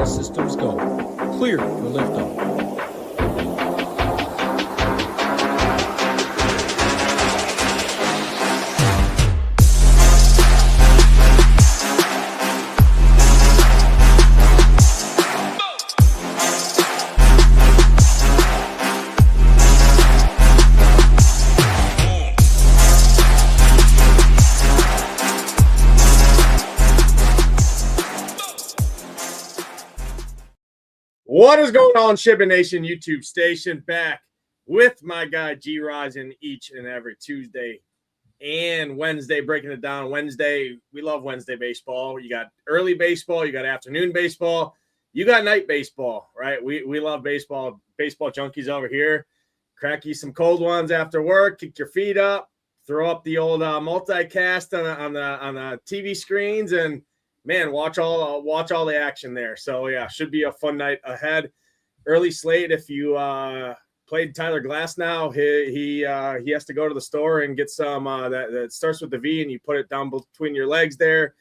All systems go. Clear for liftoff. What is going on, Shipping Nation YouTube station? Back with my guy Gyiraszin each and every Tuesday and Wednesday, breaking it down. Wednesday, we love Wednesday baseball. You got early baseball, you got afternoon baseball, you got night baseball, right? We love baseball junkies over here. Crack you some cold ones after work, kick your feet up, throw up the old multicast on the TV screens, and man, watch all the action there. So yeah, should be a fun night ahead. Early slate. If you played Tyler Glass now, he has to go to the store and get some that starts with the V, and you put it down between your legs there,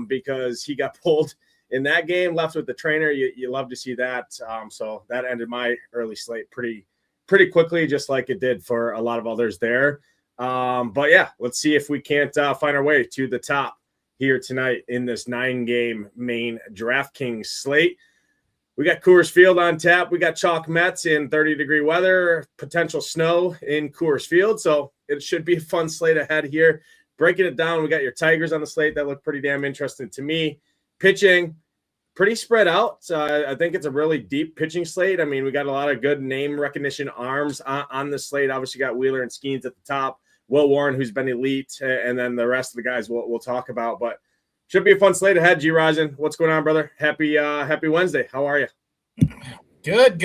because he got pulled in that game, left with the trainer. You love to see that. So that ended my early slate pretty quickly, just like it did for a lot of others there. But yeah, let's see if we can't find our way to the top here tonight in this 9-game main DraftKings slate. We got Coors Field on tap. We got chalk Mets in 30-degree weather, potential snow in Coors Field. So it should be a fun slate ahead here. Breaking it down, we got your Tigers on the slate. That look pretty damn interesting to me. Pitching, pretty spread out. So I think it's a really deep pitching slate. I mean, we got a lot of good name recognition arms on the slate. Obviously, got Wheeler and Skeens at the top. Will Warren, who's been elite, and then the rest of the guys we'll talk about. But should be a fun slate ahead. Gyiraszin, what's going on, brother? Happy Wednesday. How are you? Good.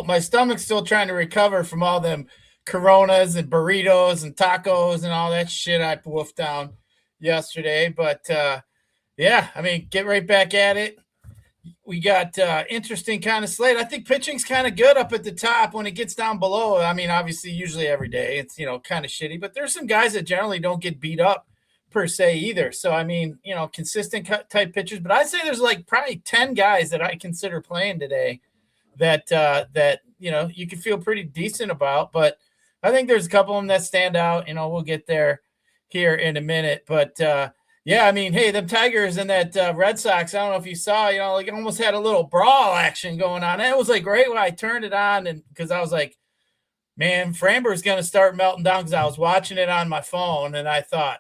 My stomach's still trying to recover from all them Coronas and burritos and tacos and all that shit I wolfed down yesterday. But yeah, I mean, get right back at it. We got interesting kind of slate. I think pitching's kind of good up at the top. When it gets down below, I mean, obviously, usually every day it's, kind of shitty. But there's some guys that generally don't get beat up per se either. So, I mean, consistent type pitchers. But I'd say there's like probably 10 guys that I consider playing today that you can feel pretty decent about. But I think there's a couple of them that stand out. We'll get there here in a minute. But yeah, I mean, hey, them Tigers and that Red Sox, I don't know if you saw, like it almost had a little brawl action going on. And it was like right when I turned it on, and because I was like, man, Framber's going to start melting down, because I was watching it on my phone, and I thought,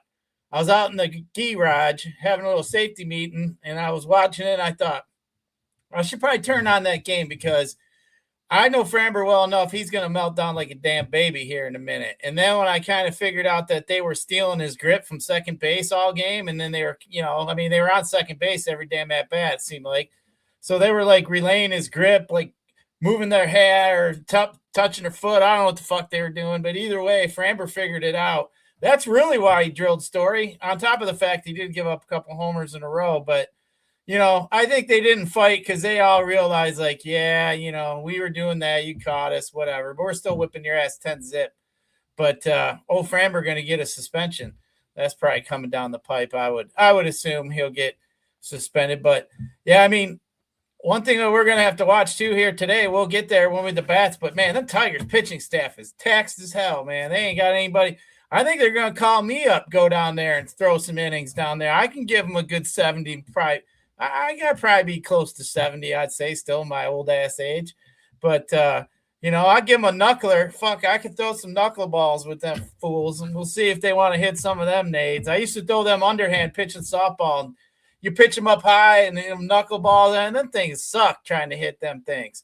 I was out in the garage having a little safety meeting, and I was watching it, and I thought, I should probably turn on that game, because I know Framber well enough. He's going to melt down like a damn baby here in a minute. And then when I kind of figured out that they were stealing his grip from second base all game, and then they were, they were on second base every damn at bat, it seemed like. So they were like relaying his grip, like moving their head or touching their foot. I don't know what the fuck they were doing, but either way, Framber figured it out. That's really why he drilled Story, on top of the fact he did give up a couple homers in a row. But I think they didn't fight because they all realized, like, yeah, we were doing that. You caught us, whatever. But we're still whipping your ass 10-zip. But old Framber going to get a suspension. That's probably coming down the pipe. I would assume he'll get suspended. But, yeah, I mean, one thing that we're going to have to watch, too, here today, we'll get there when we the bats. But, man, them Tigers pitching staff is taxed as hell, man. They ain't got anybody. I think they're going to call me up, go down there and throw some innings down there. I can give them a good 70, probably. I got to probably be close to 70, I'd say, still my old ass age. But, I'll give them a knuckler. Fuck, I could throw some knuckleballs with them fools, and we'll see if they want to hit some of them nades. I used to throw them underhand pitching softball. And you pitch them up high and them knuckleballs, and them things suck trying to hit them things.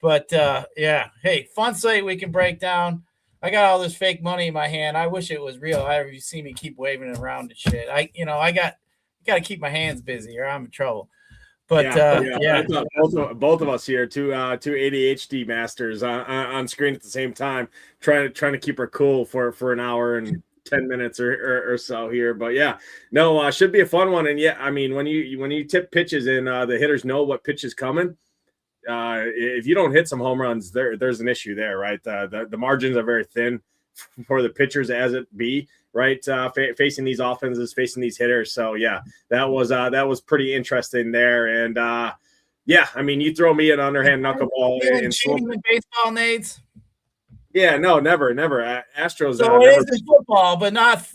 But, yeah, hey, fun slate we can break down. I got all this fake money in my hand. I wish it was real. You see me keep waving it around and shit. I got to keep my hands busy or I'm in trouble. But yeah. I thought both of us here, two ADHD masters on screen at the same time, trying to keep her cool for an hour and 10 minutes or so here. But yeah, no, should be a fun one. And yeah, I mean, when you tip pitches and the hitters know what pitch is coming, if you don't hit some home runs, there's an issue there, right? The margins are very thin for the pitchers as it be, right? Facing these offenses, facing these hitters. So yeah, that was pretty interesting there. And Yeah, I mean, you throw me an underhand knuckleball in baseball, Nades. Yeah, no, never. Astros. So it is in football, but not,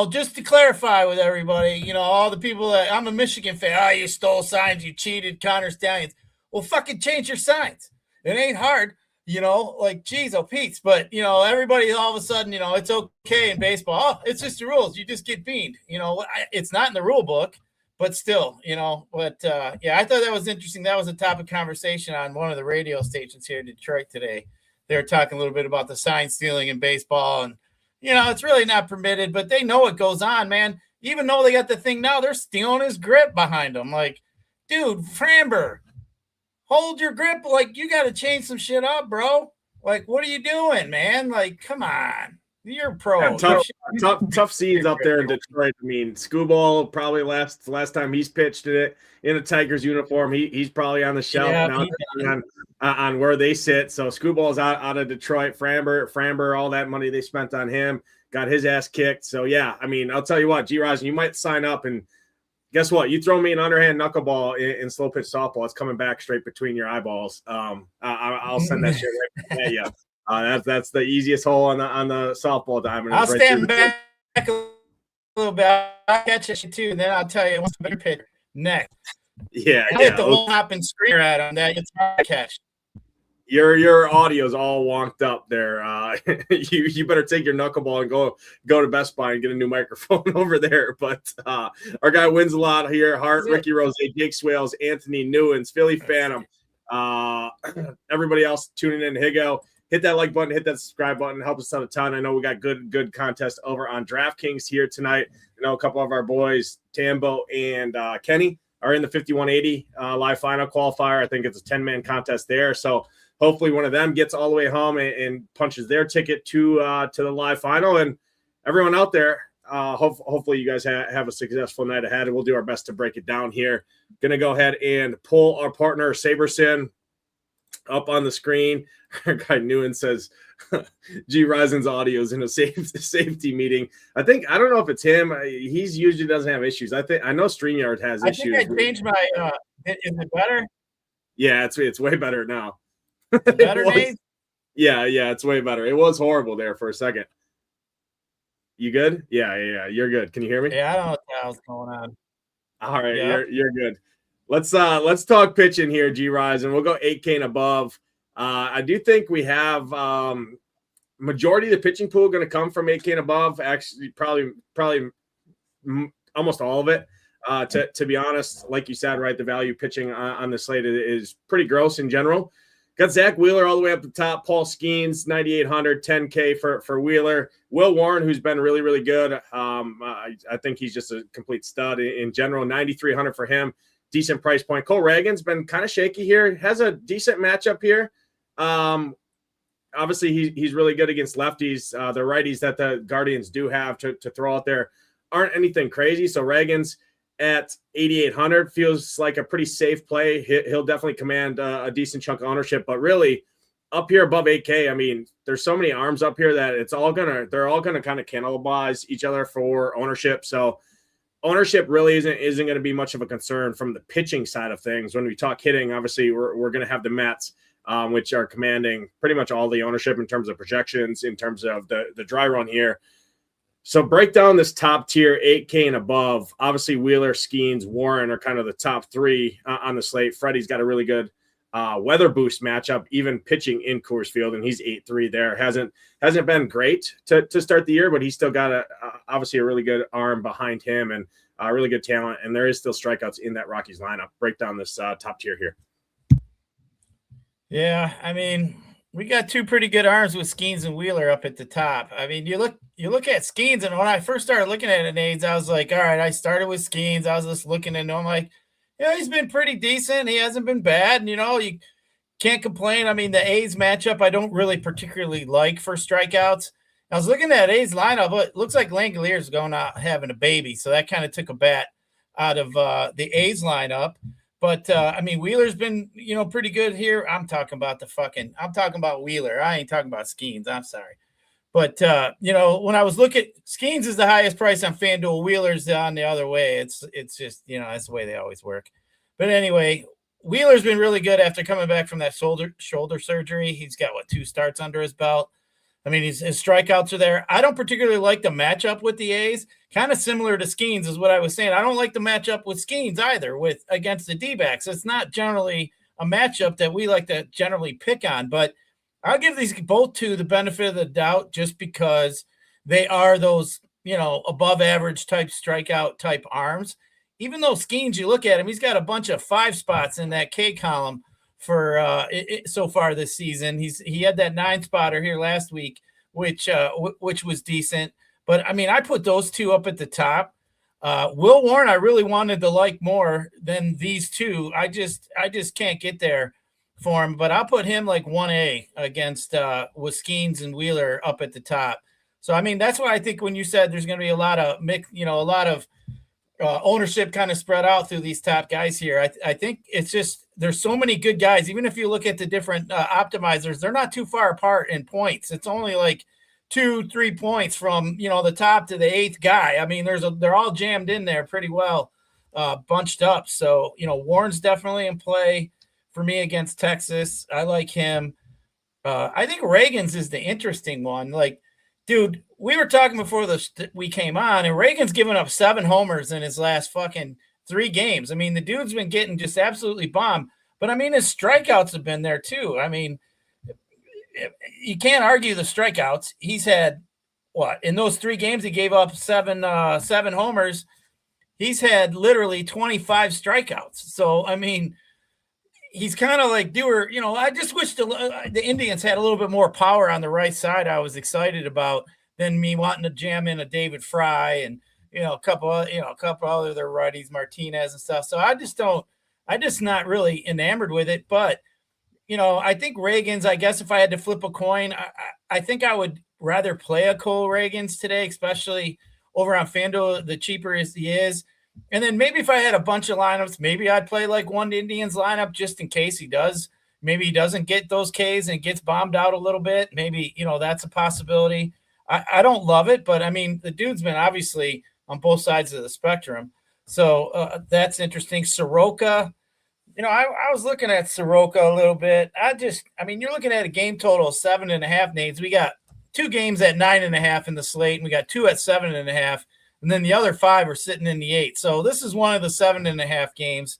just to clarify with everybody, all the people that I'm a Michigan fan. Oh, you stole signs, you cheated, Connor Stallions. Well, fucking change your signs. It ain't hard, geez, oh, Pete's. But, everybody all of a sudden, it's okay in baseball. Oh, it's just the rules. You just get beaned. It's not in the rule book, but still, But, I thought that was interesting. That was a topic of conversation on one of the radio stations here in Detroit today. They were talking a little bit about the sign stealing in baseball, and it's really not permitted, but they know what goes on, man. Even though they got the thing now, they're stealing his grip behind him. Like, dude, Framber, hold your grip. Like, you got to change some shit up, bro. Like, what are you doing, man? Like, come on. You're pro. Yeah, tough scenes up there in Detroit. I mean, Scooball probably last time he's pitched it in a Tigers uniform. He's probably on the shelf now on where they sit. So Scooball's out of Detroit. Framber, all that money they spent on him, got his ass kicked. So yeah, I mean, I'll tell you what, Gyiraszin, you might sign up, and guess what? You throw me an underhand knuckleball in slow pitch softball, it's coming back straight between your eyeballs. I'll send that shit right at you. That's the easiest hole on the softball diamond. I'll stand back a little bit. I'll catch it too, and then I'll tell you what's the better pitch next. Yeah, I hit the whole hop and screamer at him. That it's hard to catch. Your audio's all wonked up there. You better take your knuckleball and go to Best Buy and get a new microphone over there. But our guy wins a lot here. Hart, Ricky Rose, Jake Swales, Anthony Newens, Philly Phantom. Everybody else tuning in, Higo. Hit that like button, hit that subscribe button, help us out a ton. I know we got good contest over on DraftKings here tonight. I know a couple of our boys, Tambo and Kenny, are in the 5180 live final qualifier. I think it's a 10-man contest there. So hopefully one of them gets all the way home and punches their ticket to the live final. And everyone out there, hopefully you guys have a successful night ahead, and we'll do our best to break it down here. Going to go ahead and pull our partner, Saberson, up on the screen. Our guy Newen says Gyirasin's audio is in a safety meeting. I don't know if it's him. He's usually doesn't have issues. I know StreamYard has issues. I think I changed my is it better? Yeah, it's way better now. Better days? Yeah, it's way better. It was horrible there for a second. You good? Yeah, you're good. Can you hear me? Yeah, I don't know what the hell's going on. All right, yeah. You're good. Let's talk pitching here, Gyiraszin. We'll go 8K and above. I do think we have majority of the pitching pool going to come from 8K and above. Actually, probably almost all of it. To be honest, like you said, right, the value pitching on the slate is pretty gross in general. Got Zach Wheeler all the way up the top. Paul Skeens, 9,800, 10K for Wheeler. Will Warren, who's been really, really good. I think he's just a complete stud in general. 9,300 for him. Decent price point. Cole Reagan's been kind of shaky here. Has a decent matchup here. Obviously, he's really good against lefties. The righties that the Guardians do have to throw out there aren't anything crazy. So Reagan's at 8,800 feels like a pretty safe play. He'll definitely command a decent chunk of ownership. But really, up here above 8K, I mean, there's so many arms up here that they're all gonna kind of cannibalize each other for ownership. So ownership really isn't going to be much of a concern from the pitching side of things. When we talk hitting, obviously we're going to have the Mets, which are commanding pretty much all the ownership in terms of projections, in terms of the dry run here. So break down this top tier, 8K and above. Obviously Wheeler, Skeens, Warren are kind of the top three on the slate. Freddie's got a really good weather boost matchup, even pitching in Coors Field, and he's 8-3 there. Hasn't been great to start the year, but he's still got obviously a really good arm behind him and really good talent, and there is still strikeouts in that Rockies lineup. Break down this top tier here. Yeah, I mean, we got two pretty good arms with Skeens and Wheeler up at the top. I mean, you look at Skeens, and when I first started looking at it, Nades, I was like, all right, I started with Skeens. I was just looking and I'm like, yeah, he's been pretty decent. He hasn't been bad. And, you can't complain. I mean, the A's matchup, I don't really particularly like for strikeouts. I was looking at A's lineup, but it looks like Langoliers going out having a baby. So that kind of took a bat out of the A's lineup. But, I mean, Wheeler's been, pretty good here. I'm talking about Wheeler. I ain't talking about Skeens. I'm sorry. But, when I was looking, Skeens is the highest price on FanDuel. Wheeler's on the other way. It's just, that's the way they always work. But anyway, Wheeler's been really good after coming back from that shoulder surgery. He's got, 2 starts under his belt. I mean, his strikeouts are there. I don't particularly like the matchup with the A's. Kind of similar to Skeens is what I was saying. I don't like the matchup with Skeens either against the D-backs. It's not generally a matchup that we like to generally pick on, but I'll give these both two the benefit of the doubt just because they are those, above average type strikeout type arms. Even though Skeens, you look at him, he's got a bunch of 5 spots in that K column for so far this season. He had that 9 spotter here last week, which was decent. But I mean, I put those two up at the top. Will Warren, I really wanted to like more than these two. I just can't get there for him. But I'll put him like 1A against with Skeens and Wheeler up at the top. So I mean, that's why I think when you said there's going to be a lot of ownership kind of spread out through these top guys here. I think it's just there's so many good guys. Even if you look at the different optimizers, they're not too far apart in points. It's only like 2-3 points from the top to the 8th guy. I mean, they're all jammed in there pretty well, bunched up. So Warren's definitely in play for me against Texas. I like him. I think Reagan's is the interesting one. Like, dude, we were talking before we came on, and Reagan's given up 7 homers in his last fucking 3 games. I mean, the dude's been getting just absolutely bombed. But, I mean, his strikeouts have been there too. I mean, you can't argue the strikeouts. He's had, in those 3 games he gave up 7 homers, he's had literally 25 strikeouts. So, I mean, he's kind of like Dewar. I just wish the Indians had a little bit more power on the right side. I was excited about than me wanting to jam in a David Fry and a couple other their righties, Martinez and stuff. So I'm just not really enamored with it. But I think Reagan's. I guess if I had to flip a coin, I think I would rather play a Cole Reagan's today, especially over on FanDuel. The cheaper as he is. And then maybe if I had a bunch of lineups, maybe I'd play like one Indians lineup just in case he does. Maybe he doesn't get those Ks and gets bombed out a little bit. Maybe, that's a possibility. I don't love it, but I mean, the dude's been obviously on both sides of the spectrum. So that's interesting. Soroka, I was looking at Soroka a little bit. You're looking at a game total of 7.5 names. We got 2 games at 9.5 in the slate, and we got 2 at 7.5. And then the other 5 are sitting in the 8. So this is one of the 7.5 games.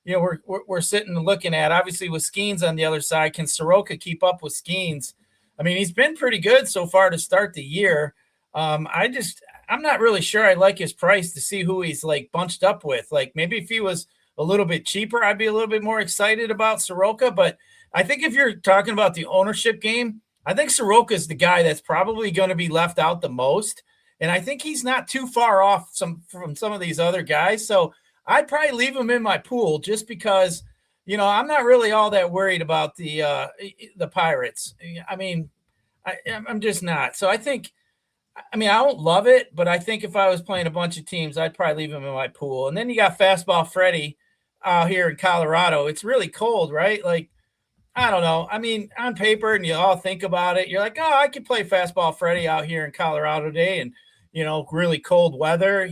We're sitting and looking at. Obviously, with Skeens on the other side, can Soroka keep up with Skeens? I mean, he's been pretty good so far to start the year. I'm not really sure I like his price to see who he's like bunched up with. Like maybe if he was a little bit cheaper, I'd be a little bit more excited about Soroka. But I think if you're talking about the ownership game, I think Soroka is the guy that's probably going to be left out the most. And I think he's not too far off from some of these other guys. So I'd probably leave him in my pool just because, I'm not really all that worried about the Pirates. I mean, I'm just not. So I don't love it, but I think if I was playing a bunch of teams, I'd probably leave him in my pool. And then you got Fastball Freddie out here in Colorado. It's really cold, right? Like, I don't know. I mean, on paper, and you all think about it, you're like, oh, I could play Fastball Freddie out here in Colorado today, and really cold weather.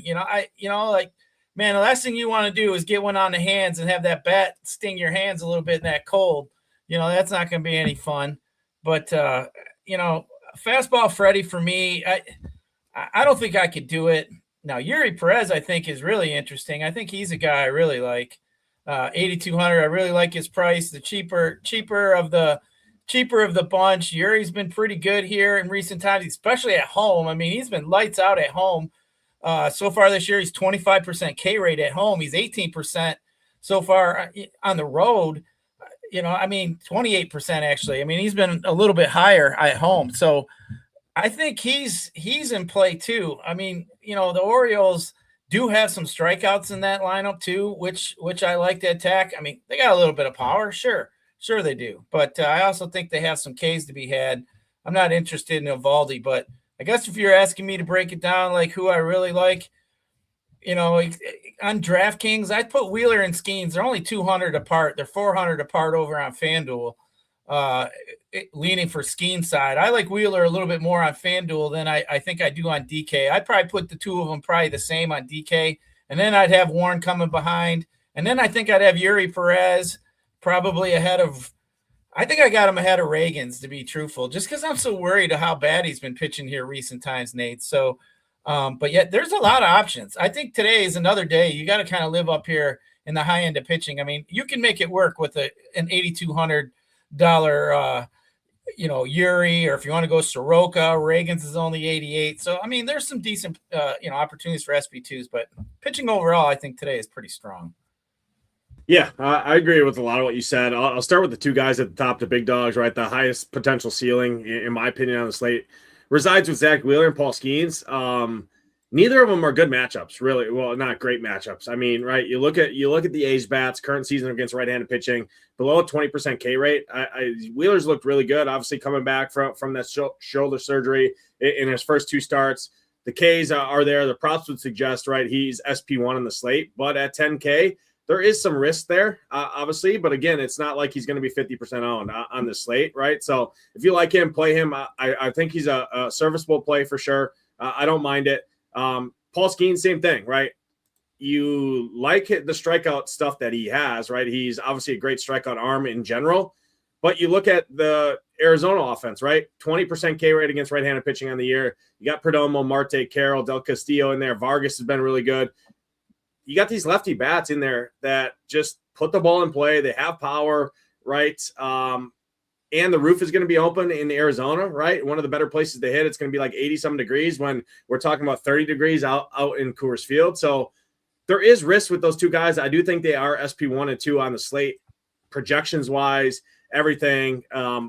Man, the last thing you want to do is get one on the hands and have that bat sting your hands a little bit in that cold. That's not going to be any fun. But Fastball Freddie for me, I don't think I could do it. Now, Yuri Perez, I think, is really interesting. I think he's a guy I really like. 8,200. I really like his price. The cheaper of the bunch. Yuri's been pretty good here in recent times, especially at home. I mean, he's been lights out at home. So far this year, he's 25% K rate at home. He's 18% so far on the road. 28% actually. I mean, he's been a little bit higher at home. So I think he's in play too. I mean, the Orioles do have some strikeouts in that lineup too, which I like to attack. I mean, they got a little bit of power. Sure they do. But I also think they have some Ks to be had. I'm not interested in Evaldi, but I guess if you're asking me to break it down, like who I really like, on DraftKings, I'd put Wheeler and Skeens. They're only 200 apart. They're 400 apart over on FanDuel, leaning for Skeens side. I like Wheeler a little bit more on FanDuel than I think I do on DK. I'd probably put the two of them probably the same on DK. And then I'd have Warren coming behind. And then I think I'd have Yuri Perez probably ahead of. I think I got him ahead of Reagan's, to be truthful, just because I'm so worried of how bad he's been pitching here recent times, Nate. So, but yet there's a lot of options. I think today is another day. You got to kind of live up here in the high end of pitching. I mean, you can make it work with an $8,200, Yuri, or if you want to go Soroka, Reagan's is only 88. So, I mean, there's some decent, opportunities for SP2s, but pitching overall, I think today is pretty strong. Yeah, I agree with a lot of what you said. I'll start with the two guys at the top, the big dogs, right? The highest potential ceiling, in my opinion, on the slate resides with Zach Wheeler and Paul Skeens. Neither of them are good matchups, really. Well, not great matchups. I mean, right? You look at the A's bats current season against right-handed pitching, below a 20% K rate. Wheeler's looked really good, obviously coming back from that shoulder surgery in his first two starts. The Ks are there. The props would suggest, right, he's SP1 on the slate, but at 10K. There is some risk there, obviously, but again, it's not like he's going to be 50% owned on the slate, right? So if you like him, play him. I think he's a serviceable play for sure. I don't mind it. Paul Skeens, same thing, right? You like the strikeout stuff that he has, right? He's obviously a great strikeout arm in general, but you look at the Arizona offense, right? 20% K rate against right-handed pitching on the year. You got Perdomo, Marte, Carroll, Del Castillo in there. Vargas has been really good. You got these lefty bats in there that just put the ball in play. They have power, right? And the roof is going to be open in Arizona, right? One of the better places to hit. It's going to be like 80-some degrees when we're talking about 30 degrees out in Coors Field. So there is risk with those two guys. I do think they are SP1 and 2 on the slate. Projections-wise, everything.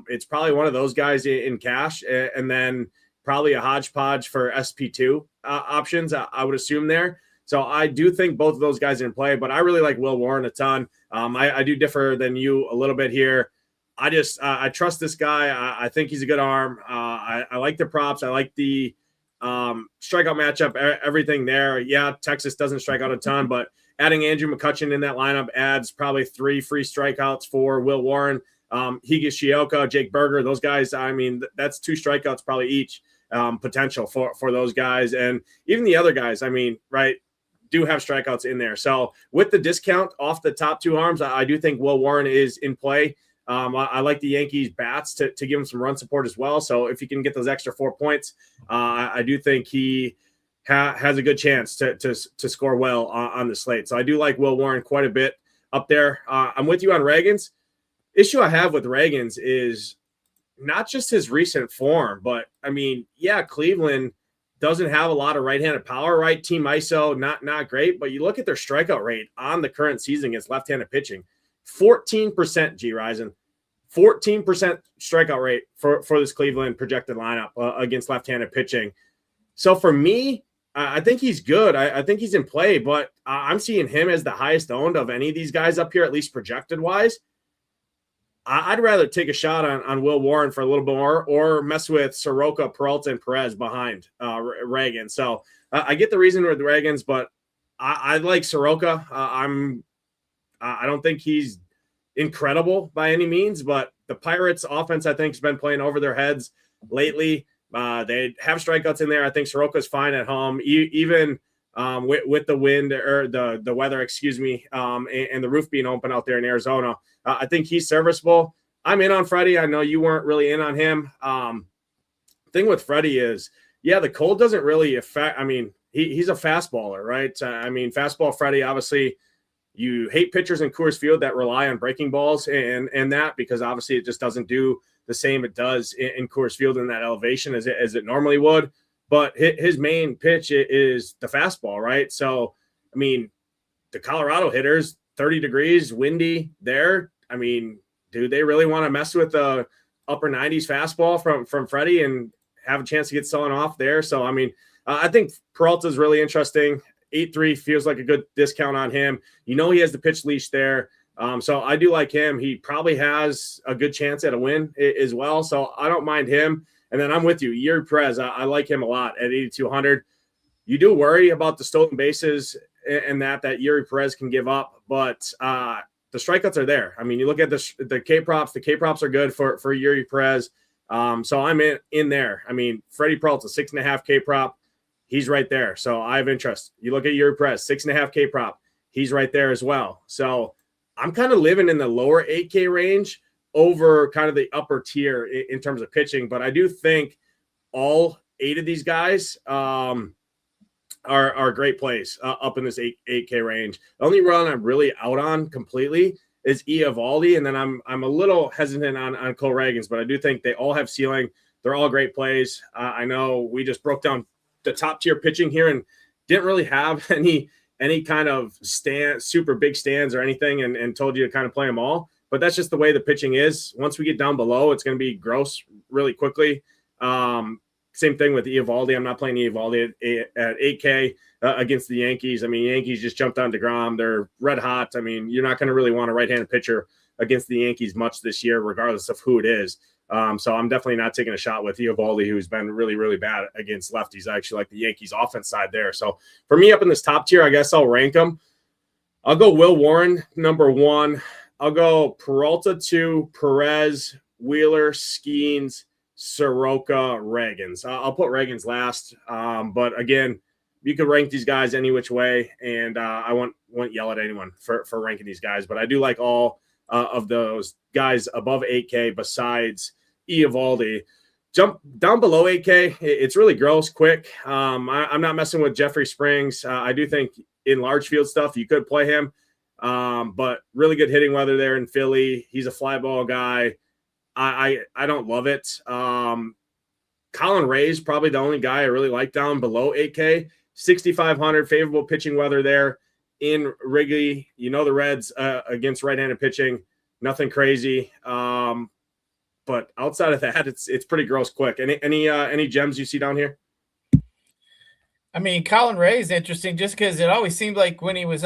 It's probably one of those guys in cash, and then probably a hodgepodge for SP2 options, I would assume there. So I do think both of those guys are in play, but I really like Will Warren a ton. I do differ than you a little bit here. I trust this guy. I think he's a good arm. I like the props. I like the strikeout matchup, everything there. Yeah, Texas doesn't strike out a ton, but adding Andrew McCutchen in that lineup adds probably 3 free strikeouts for Will Warren. Higashioka, Jake Berger, those guys, I mean, that's 2 strikeouts probably each potential for those guys. And even the other guys, I mean, right, do have strikeouts in there. So with the discount off the top 2 arms, I do think Will Warren is in play. I like the Yankees bats to give him some run support as well. So if he can get those extra 4 points, I do think he has a good chance to score well on the slate. So I do like Will Warren quite a bit up there. I'm with you on Reagan's. Issue I have with Reagan's is not just his recent form, but I mean, yeah, Cleveland doesn't have a lot of right-handed power, right? Team ISO, not great, but you look at their strikeout rate on the current season against left-handed pitching, 14%, Gyiraszin, 14% strikeout rate for this Cleveland projected lineup against left-handed pitching. So for me, I think he's good. I think he's in play, but I'm seeing him as the highest owned of any of these guys up here, at least projected-wise. I'd rather take a shot on Will Warren for a little bit more, or mess with Soroka, Peralta, and Perez behind Reagan. So I get the reason with Reagan's, but I like Soroka. I don't think he's incredible by any means, but the Pirates offense, I think, has been playing over their heads lately. They have strikeouts in there. I think Soroka's fine at home, even with the wind or the weather, and the roof being open out there in Arizona. I think he's serviceable. I'm in on Freddie. I know you weren't really in on him. Thing with Freddie is, yeah, the cold doesn't really affect. I mean, he's a fastballer, right? I mean, fastball Freddie, obviously, you hate pitchers in Coors Field that rely on breaking balls and that, because obviously it just doesn't do the same it does in Coors Field in that elevation as it normally would. But his main pitch is the fastball, right? So, I mean, the Colorado hitters, 30 degrees, windy there. I mean, do they really want to mess with the upper 90s fastball from Freddie and have a chance to get selling off there? So, I mean, I think Peralta is really interesting. 8.3 feels like a good discount on him. You know, he has the pitch leash there. So I do like him. He probably has a good chance at a win as well. So I don't mind him. And then I'm with you. Yuri Perez, I like him a lot at 8,200. You do worry about the stolen bases and that Yuri Perez can give up, but the strikeouts are there. I mean, you look at the K props. The K props are good for Yuri Perez. So I'm in there. I mean, Freddie Peralta, 6.5 K prop. He's right there. So I have interest. You look at Yuri Perez, 6.5 K prop. He's right there as well. So I'm kind of living in the lower 8K range over kind of the upper tier in terms of pitching. But I do think all 8 of these guys are great plays up in this 8K range. The only run I'm really out on completely is Eovaldi, and then I'm a little hesitant on Cole Ragans, but I do think they all have ceiling. They're all great plays. I know we just broke down the top tier pitching here and didn't really have any kind of super big stands or anything, and told you to kind of play them all. But that's just the way the pitching is. Once we get down below, it's going to be gross really quickly. Same thing with Eovaldi. I'm not playing Eovaldi at 8K against the Yankees. I mean, Yankees just jumped on DeGrom. They're red hot. I mean, you're not going to really want a right-handed pitcher against the Yankees much this year, regardless of who it is. So I'm definitely not taking a shot with Eovaldi, who's been really, really bad against lefties. I actually like the Yankees offense side there. So for me up in this top tier, I guess I'll rank them. I'll go Will Warren, number 1. I'll go Peralta 2, Perez, Wheeler, Skeens, Soroka, Ragans. I'll put Ragans last. But again, you could rank these guys any which way, and I won't yell at anyone for ranking these guys. But I do like all of those guys above 8K besides Eovaldi. Jump down below 8K. It's really gross quick. I'm not messing with Jeffrey Springs. I do think in large field stuff you could play him. But really good hitting weather there in Philly. He's a fly ball guy. I don't love it. Colin Ray's probably the only guy I really like down below 8K. 6,500, favorable pitching weather there in Wrigley. You know the Reds against right-handed pitching, nothing crazy. But outside of that, it's pretty gross quick. Any gems you see down here? I mean, Colin Ray is interesting just because it always seemed like when he was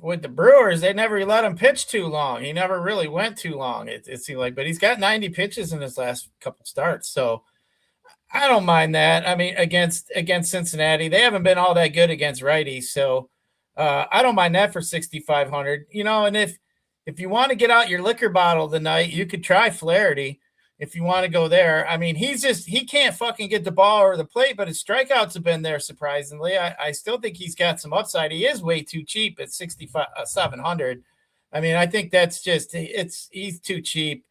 with the Brewers, they never let him pitch too long. He never really went too long, it seemed like. But he's got 90 pitches in his last couple starts, so I don't mind that. I mean, against Cincinnati, they haven't been all that good against righties, so I don't mind that for 6,500. You know, and if you want to get out your liquor bottle tonight, you could try Flaherty. If you want to go there, I mean, he can't fucking get the ball over the plate, but his strikeouts have been there surprisingly. I still think he's got some upside. He is way too cheap at 700. I mean, I think that's just he's too cheap.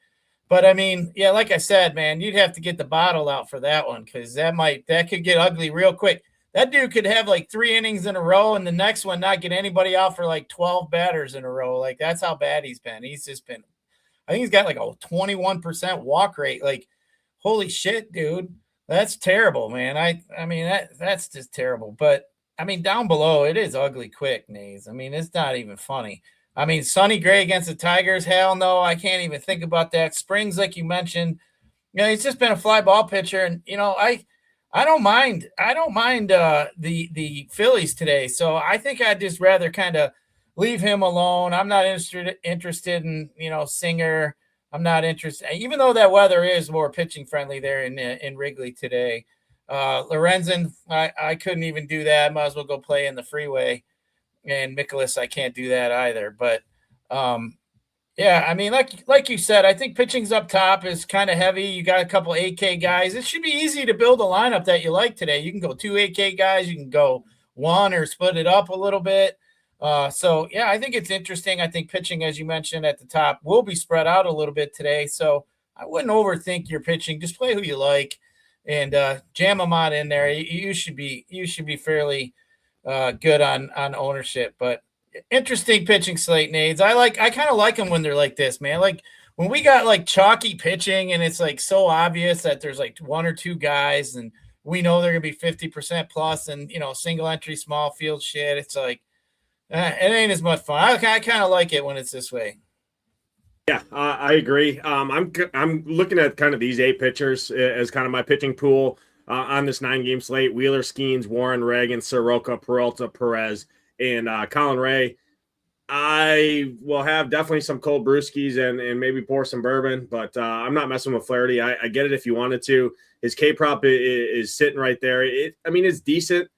But I mean, yeah, like I said, man, you'd have to get the bottle out for that one because that could get ugly real quick. That dude could have like 3 innings in a row, and the next one not get anybody out for like 12 batters in a row. Like that's how bad he's been. He's just been. I think he's got like a 21% walk rate. Like, holy shit, dude. That's terrible, man. I mean, that's just terrible. But, I mean, down below, it is ugly quick, Nays. I mean, it's not even funny. I mean, Sonny Gray against the Tigers, hell no. I can't even think about that. Springs, like you mentioned, you know, he's just been a fly ball pitcher. And, you know, I don't mind the Phillies today. So I think I'd just rather kind of leave him alone. I'm not interested in, you know, Singer. I'm not interested, even though that weather is more pitching friendly there in Wrigley today. Lorenzen, I couldn't even do that. Might as well go play in the freeway. And Mikolas, I can't do that either. But yeah, I mean, like you said, I think pitching's up top is kind of heavy. You got a couple 8K guys. It should be easy to build a lineup that you like today. You can go 2 8K guys. You can go 1 or split it up a little bit. So, yeah, I think it's interesting. I think pitching, as you mentioned at the top, will be spread out a little bit today. So I wouldn't overthink your pitching. Just play who you like and jam them on in there. You should be fairly good on ownership. But interesting pitching slate, Nades. I kind of like them when they're like this, man. Like when we got like chalky pitching and it's like so obvious that there's like 1 or 2 guys and we know they're going to be 50% plus and, you know, single entry, small field shit. It's like, it ain't as much fun. I kind of like it when it's this way. Yeah, I agree. I'm looking at kind of these 8 pitchers as kind of my pitching pool on this 9-game slate. Wheeler, Skeens, Warren, Reagan, Soroka, Peralta, Perez, and Colin Ray. I will have definitely some cold brewskis and maybe pour some bourbon, but I'm not messing with Flaherty. I get it if you wanted to. His K-prop is sitting right there. It's decent.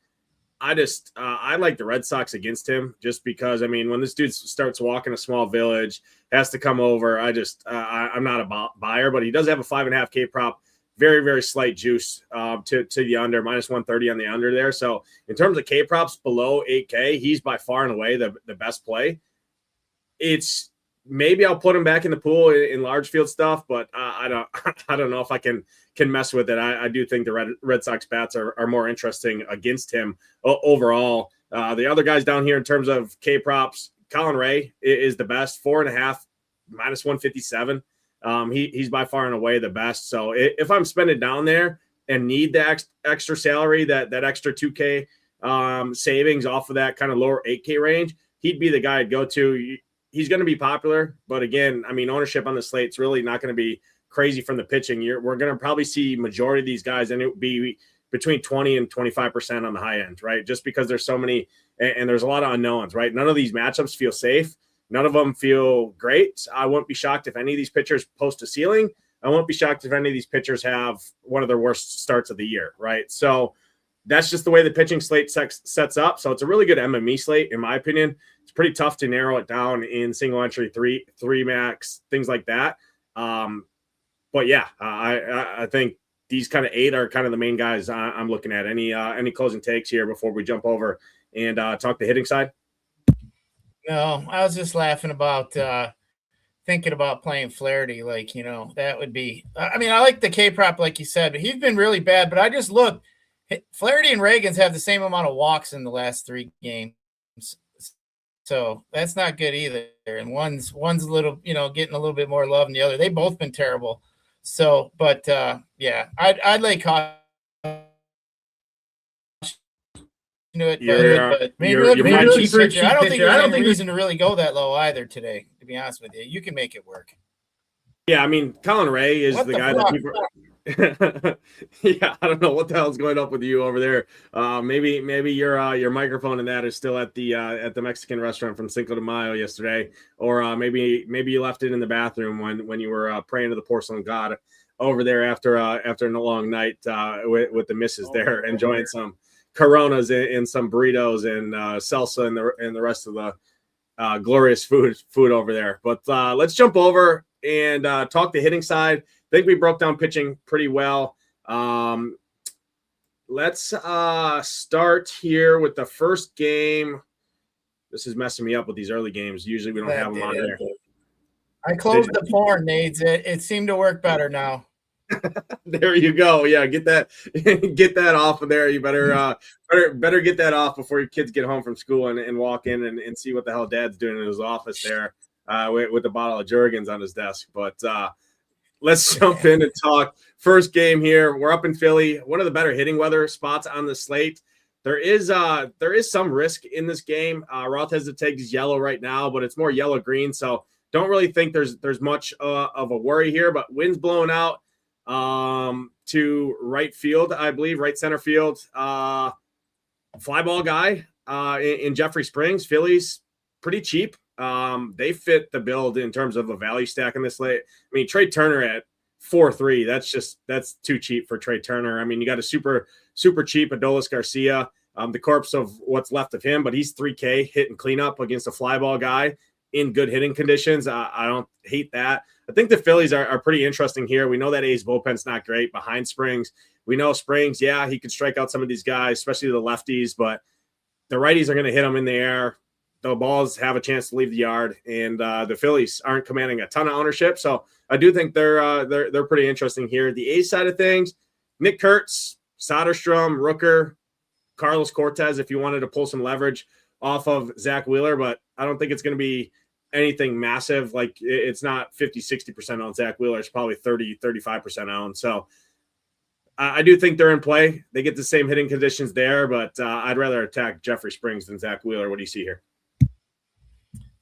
I like the Red Sox against him just because, I mean, when this dude starts walking a small village, has to come over. I'm not a buyer, but he does have a 5.5 K prop, very, very slight juice to the under, minus 130 on the under there. So in terms of K props below 8K, he's by far and away the best play. It's maybe I'll put him back in the pool in large field stuff, but I don't know if I can mess with it. I do think the Red Sox bats are more interesting against him overall. The other guys down here in terms of K props, Colin Ray is the best, 4.5 minus 157. He's by far and away the best. So if I'm spending down there and need the extra salary, that extra 2K savings off of that kind of lower 8K range, he'd be the guy I'd go to. He's going to be popular, but again, I mean, ownership on the slate's really not going to be crazy from the pitching. We're going to probably see majority of these guys, and it would be between 20 and 25% on the high end, right? Just because there's so many, and there's a lot of unknowns, right? None of these matchups feel safe. None of them feel great. I won't be shocked if any of these pitchers post a ceiling. I won't be shocked if any of these pitchers have one of their worst starts of the year, right? So that's just the way the pitching slate sets up. So it's a really good MME slate, in my opinion. It's pretty tough to narrow it down in single entry, three max, things like that. But yeah, I think these kind of 8 are kind of the main guys I'm looking at. Any closing takes here before we jump over and talk the hitting side? No, I was just laughing about thinking about playing Flaherty. Like, that would be. I mean, I like the K prop, like you said, but he's been really bad. But I just looked. Flaherty and Reagans have the same amount of walks in the last 3 games. So that's not good either. And one's a little, getting a little bit more love than the other. They've both been terrible. So, but yeah, I'd lay caution to it. But maybe look at a cheap pitcher. I don't think there's any reason to really go that low either today, to be honest with you. You can make it work. Yeah, I mean, Colin Ray is the guy that people yeah, I don't know what the hell's going up with you over there. Maybe your microphone and that is still at the Mexican restaurant from Cinco de Mayo yesterday, or maybe you left it in the bathroom when you were praying to the porcelain god over there after a long night with the missus there, enjoying some Coronas and some burritos and salsa and the rest of the glorious food over there. But let's jump over and talk the hitting side. I think we broke down pitching pretty well. Let's start here with the first game. This is messing me up with these early games. Usually we don't have them on there. I closed the porn, Nades. It seemed to work better now. There you go. Yeah, get that off of there. You better get that off before your kids get home from school and walk in and see what the hell Dad's doing in his office there with a bottle of Jergens on his desk. But let's jump in and talk first game here. We're up in Philly, one of the better hitting weather spots on the slate. There is some risk in this game. Roth has the tags yellow right now, but it's more yellow-green, so don't really think there's much of a worry here. But wind's blowing out to right field, I believe, right center field. Fly ball guy in Jeffrey Springs. Phillies, pretty cheap. They fit the build in terms of a value stack in this slate. I mean, Trey Turner at 4.3. That's too cheap for Trey Turner. I mean, you got a super cheap Adolis Garcia, the corpse of what's left of him, but he's 3K hitting cleanup against a fly ball guy in good hitting conditions. I don't hate that. I think the Phillies are pretty interesting here. We know that A's bullpen's not great behind Springs. We know Springs, yeah, he could strike out some of these guys, especially the lefties, but the righties are going to hit them in the air. The balls have a chance to leave the yard, and the Phillies aren't commanding a ton of ownership. So I do think they're pretty interesting here. The A's side of things, Nick Kurtz, Soderstrom, Rooker, Carlos Cortez, if you wanted to pull some leverage off of Zach Wheeler, but I don't think it's going to be anything massive. Like, it's not 50-60% on Zach Wheeler. It's probably 30-35% owned. So I do think they're in play. They get the same hitting conditions there, but I'd rather attack Jeffrey Springs than Zach Wheeler. What do you see here?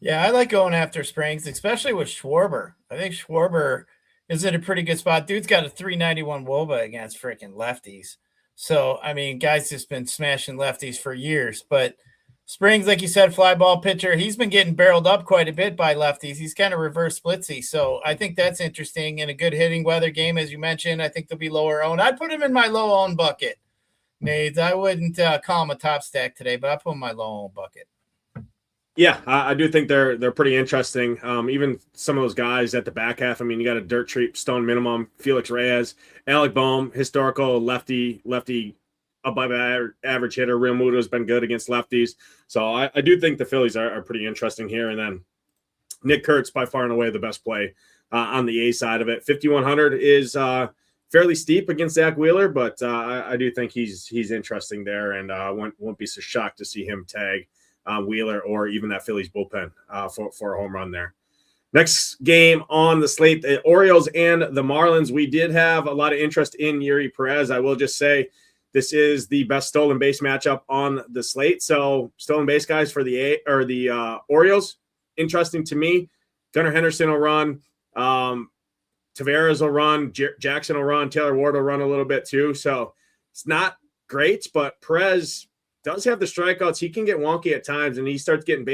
Yeah, I like going after Springs, especially with Schwarber. I think Schwarber is in a pretty good spot. Dude's got a 391 WOBA against freaking lefties. So, I mean, guys just been smashing lefties for years. But Springs, like you said, fly ball pitcher, he's been getting barreled up quite a bit by lefties. He's kind of reverse splitsy. So I think that's interesting. In a good hitting weather game, as you mentioned, I think they'll be lower owned. I'd put him in my low owned bucket, Nades. I wouldn't call him a top stack today, but I put him in my low owned bucket. Yeah, I do think they're pretty interesting. Even some of those guys at the back half. I mean, you got a dirt cheap stone minimum, Felix Reyes, Alec Boehm, historical lefty above average hitter. Real Muto's been good against lefties. So I do think the Phillies are pretty interesting here. And then Nick Kurtz by far and away the best play on the A side of it. 5,100 is fairly steep against Zach Wheeler, but I do think he's interesting there, and won't be so shocked to see him tag Wheeler or even that Phillies bullpen for a home run there. Next game on the slate, the Orioles and the Marlins. We did have a lot of interest in Yuri Perez. I will just say this is the best stolen base matchup on the slate. So stolen base guys for the Orioles, interesting to me. Gunnar Henderson will run. Tavares will run. Jackson will run. Taylor Ward will run a little bit too. So it's not great, but Perez does have the strikeouts. He can get wonky at times, and he starts getting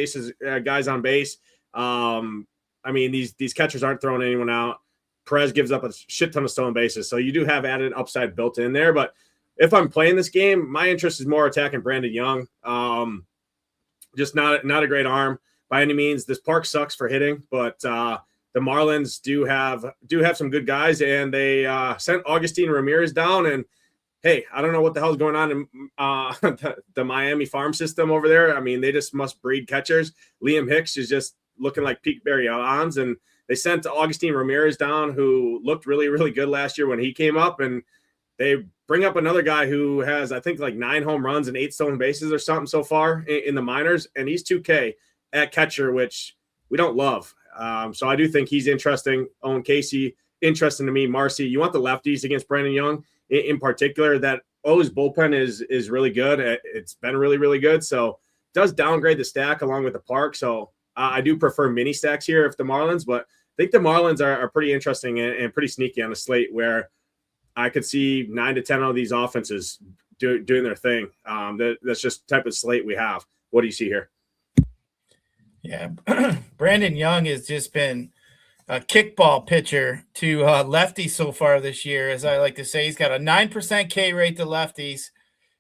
guys on base. I mean, these catchers aren't throwing anyone out. Perez gives up a shit ton of stolen bases, so you do have added upside built in there. But if I'm playing this game, my interest is more attacking Brandon Young. Just not a great arm by any means. This park sucks for hitting, but the Marlins do have some good guys, and they sent Augustine Ramirez down. And hey, I don't know what the hell's going on in the Miami farm system over there. I mean, they just must breed catchers. Liam Hicks is just looking like peak Barry Bonds, and they sent Augustine Ramirez down, who looked really, really good last year when he came up, and they bring up another guy who has, I think, like 9 home runs and 8 stolen bases or something so far in the minors, and he's 2K at catcher, which we don't love. So I do think he's interesting. Owen Casey, interesting to me. Marcy, you want the lefties against Brandon Young in particular. That O's bullpen is really good. It's been really, really good. So it does downgrade the stack along with the park. So I do prefer mini stacks here if the Marlins, but I think the Marlins are pretty interesting and pretty sneaky on the slate, where I could see 9 to 10 of these offenses doing their thing. That's just the type of slate we have. What do you see here? Yeah, Brandon Young has just been a kickball pitcher to lefties so far this year. As I like to say, he's got a 9% K rate to lefties,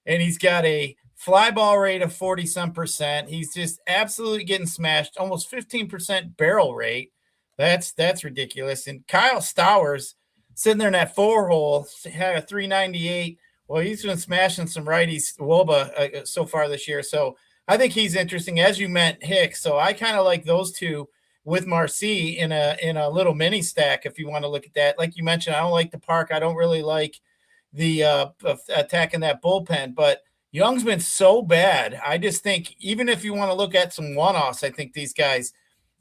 and he's got a fly ball rate of 40-some percent. He's just absolutely getting smashed, almost 15% barrel rate. That's ridiculous. And Kyle Stowers sitting there in that 4-hole had a 398. Well, he's been smashing some righties, Woba, so far this year. So I think he's interesting, as you meant Hicks. So I kind of like those two with Marcy in a little mini stack, if you want to look at that. Like you mentioned, I don't like the park. I don't really like the attacking that bullpen, but Young's been so bad. I just think even if you want to look at some one-offs, I think these guys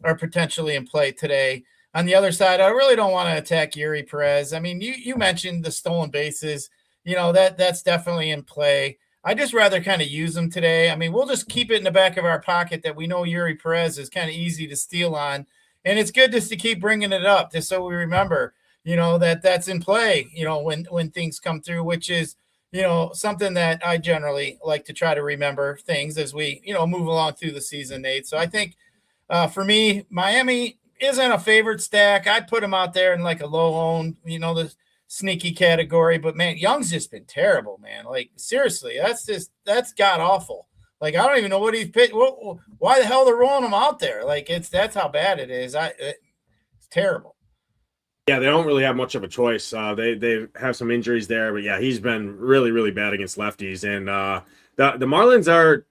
are potentially in play today. On the other side, I really don't want to attack Yuri Perez. I mean, you mentioned the stolen bases. You know, that's definitely in play. I just rather kind of use them today. I mean, we'll just keep it in the back of our pocket that we know Yuri Perez is kind of easy to steal on. And it's good just to keep bringing it up just so we remember, you know, that's in play, you know, when things come through, which is, you know, something that I generally like to try to remember things as we, you know, move along through the season, Nate. So I think for me, Miami isn't a favorite stack. I'd put him out there in like a low owned, you know, the sneaky category. But man, Young's just been terrible, man. Like seriously, that's god awful. Like I don't even know what he's pitched. Why the hell they're rolling him out there? Like that's how bad it is. It's terrible. Yeah, they don't really have much of a choice. They have some injuries there, but yeah, he's been really, really bad against lefties. And the Marlins are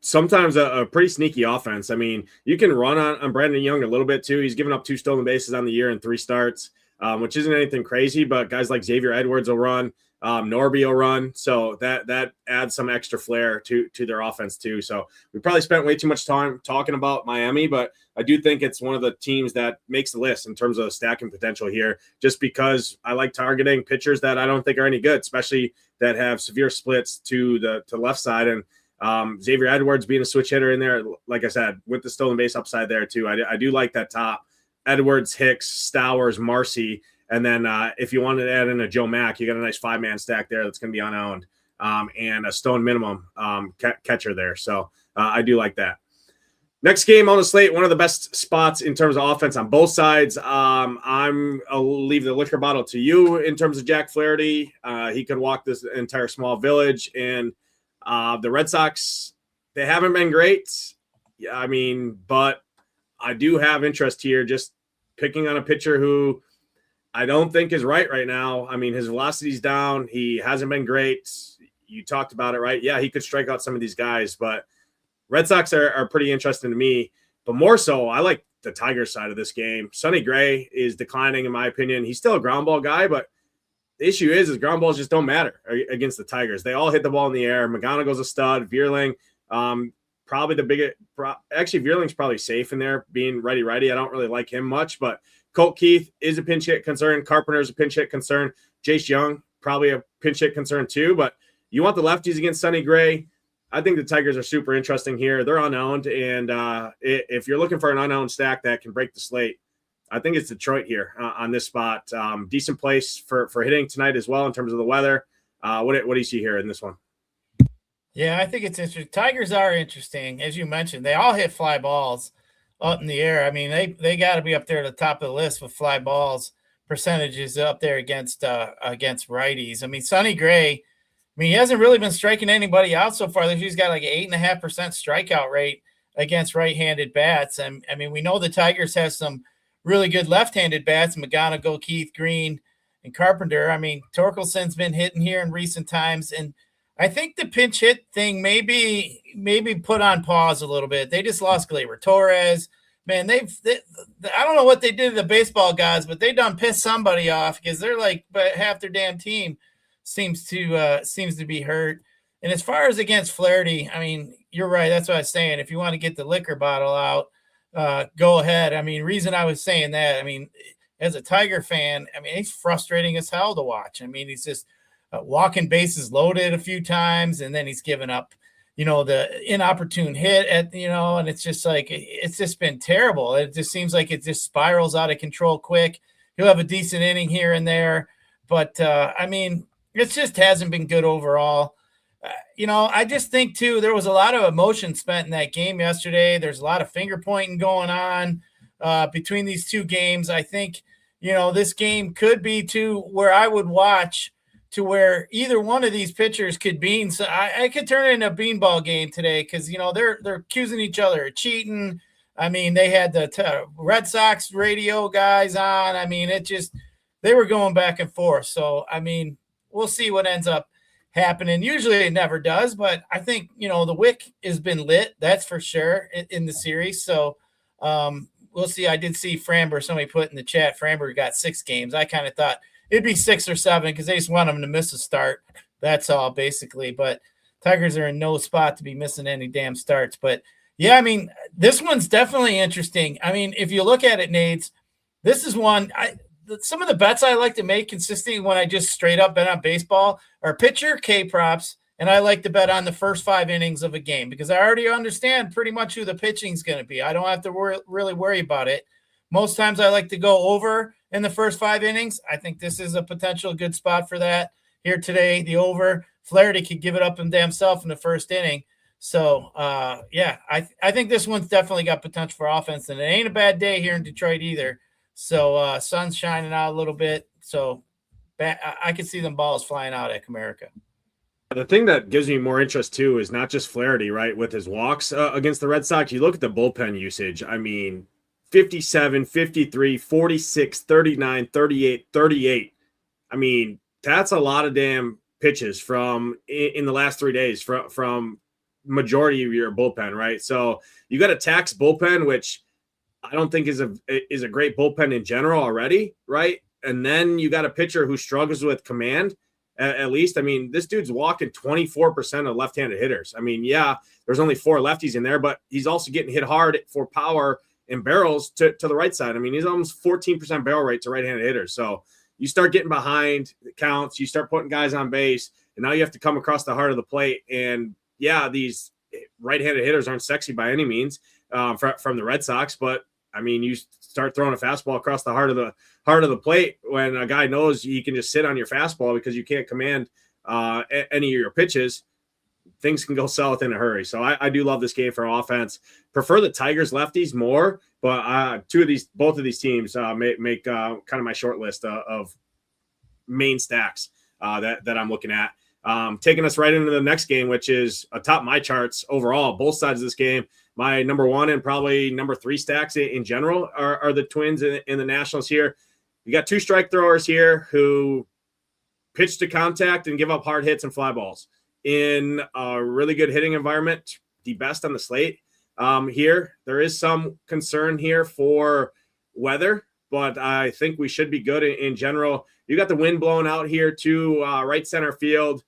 sometimes a pretty sneaky offense. I mean, you can run on Brandon Young a little bit too. He's given up 2 stolen bases on the year in 3 starts, which isn't anything crazy, but guys like Xavier Edwards will run. Norby will run, so that adds some extra flair to their offense too. So we probably spent way too much time talking about Miami, but I do think it's one of the teams that makes the list in terms of stacking potential here, just because I like targeting pitchers that I don't think are any good, especially that have severe splits to the left side. And Xavier Edwards being a switch hitter in there, like I said, with the stolen base upside there too. I do like that top. Edwards, Hicks, Stowers, Marcy. And then if you wanted to add in a Joe Mack, you got a nice 5-man stack there that's going to be unowned and a stone minimum catcher there. So I do like that. Next game on the slate, one of the best spots in terms of offense on both sides. I'll leave the liquor bottle to you in terms of Jack Flaherty. He could walk this entire small village. And the Red Sox, they haven't been great. Yeah, I mean, but I do have interest here just picking on a pitcher who I don't think is right now. I mean, his velocity's down. He hasn't been great. You talked about it, right? Yeah, he could strike out some of these guys, but Red Sox are pretty interesting to me. But more so, I like the Tigers side of this game. Sonny Gray is declining, in my opinion. He's still a ground ball guy, but the issue is ground balls just don't matter against the Tigers. They all hit the ball in the air. McGonigal's a stud. Vierling, probably the biggest. Actually, Vierling's probably safe in there, being righty-righty. I don't really like him much, but Colt Keith is a pinch hit concern. Carpenter's a pinch hit concern. Jace Young, probably a pinch hit concern too. But you want the lefties against Sonny Gray. I think the Tigers are super interesting here. They're unowned, and if you're looking for an unowned stack that can break the slate, I think it's Detroit here on this spot. Decent place for hitting tonight as well in terms of the weather. What do you see here in this one? Yeah, I think it's interesting. Tigers are interesting. As you mentioned, they all hit fly balls up in the air. I mean, they got to be up there at the top of the list with fly balls percentages up there against righties. I mean, Sonny Gray, he hasn't really been striking anybody out so far. He's got like an 8.5% strikeout rate against right-handed bats. And I mean, we know the Tigers have some really good left-handed bats, McGonigal, Keith, Green, and Carpenter. I mean, Torkelson's been hitting here in recent times, and I think the pinch hit thing maybe put on pause a little bit. They just lost Gleyber Torres. Man, I don't know what they did to the baseball guys, but they done pissed somebody off because they're like, but half their damn team seems to be hurt. And as far as against Flaherty, I mean, you're right. That's what I was saying. If you want to get the liquor bottle out, go ahead. I mean, reason I was saying that, I mean, as a Tiger fan, I mean, he's frustrating as hell to watch. I mean, he's just walking bases loaded a few times, and then he's given up, the inopportune hit and it's just like, it's just been terrible. It just seems like it just spirals out of control quick. He'll have a decent inning here and there, but I mean, it just hasn't been good overall. I just think too, there was a lot of emotion spent in that game yesterday. There's a lot of finger pointing going on between these two games. I think, this game could be to where I would watch to where either one of these pitchers could bean. So I could turn it into a beanball game today because, they're accusing each other of cheating. I mean, they had the Red Sox radio guys on. I mean, they were going back and forth. So, I mean, we'll see what ends up happening. Usually it never does, but I think, the wick has been lit. That's for sure in the series. So we'll see. I did see Framber, somebody put in the chat, Framber got 6 games. I kind of thought it'd be 6 or 7 because they just want him to miss a start. That's all basically. But Tigers are in no spot to be missing any damn starts. But yeah, I mean, this one's definitely interesting. I mean, if you look at it, Nades, this is one some of the bets I like to make consistently when I just straight up bet on baseball are pitcher K props. And I like to bet on the first 5 innings of a game because I already understand pretty much who the pitching is going to be. I don't have to really worry about it. Most times I like to go over in the first 5 innings. I think this is a potential good spot for that here today. The over, Flaherty could give it up him damn self in the first inning. So, yeah, I think this one's definitely got potential for offense, and it ain't a bad day here in Detroit either. So, sun's shining out a little bit. So, I could see them balls flying out at Comerica. The thing that gives me more interest, too, is not just Flaherty, right, with his walks against the Red Sox. You look at the bullpen usage. I mean, 57, 53, 46, 39, 38, 38. I mean, that's a lot of damn pitches in the last 3 days from majority of your bullpen, right? So you got a tax bullpen, which I don't think is a great bullpen in general already, right? And then you got a pitcher who struggles with command, at least. I mean, this dude's walking 24% of left-handed hitters. I mean, yeah, there's only 4 lefties in there, but he's also getting hit hard for power and barrels to the right side. I mean, he's almost 14% barrel rate to right-handed hitters. So you start getting behind the counts, you start putting guys on base, and now you have to come across the heart of the plate. And yeah, these right-handed hitters aren't sexy by any means from the Red Sox, but I mean, you start throwing a fastball across the heart of the plate when a guy knows he can just sit on your fastball because you can't command any of your pitches. Things can go south in a hurry. So I do love this game for offense. Prefer the Tigers lefties more, but both of these teams make kind of my short list of main stacks that I'm looking at. Taking us right into the next game, which is atop my charts overall. Both sides of this game, my number 1 and probably number 3 stacks in general are the Twins and the Nationals here. You got 2 strike throwers here who pitch to contact and give up hard hits and fly balls in a really good hitting environment, the best on the slate. here. There is some concern here for weather, but I think we should be good in general. You got the wind blowing out here to right center field.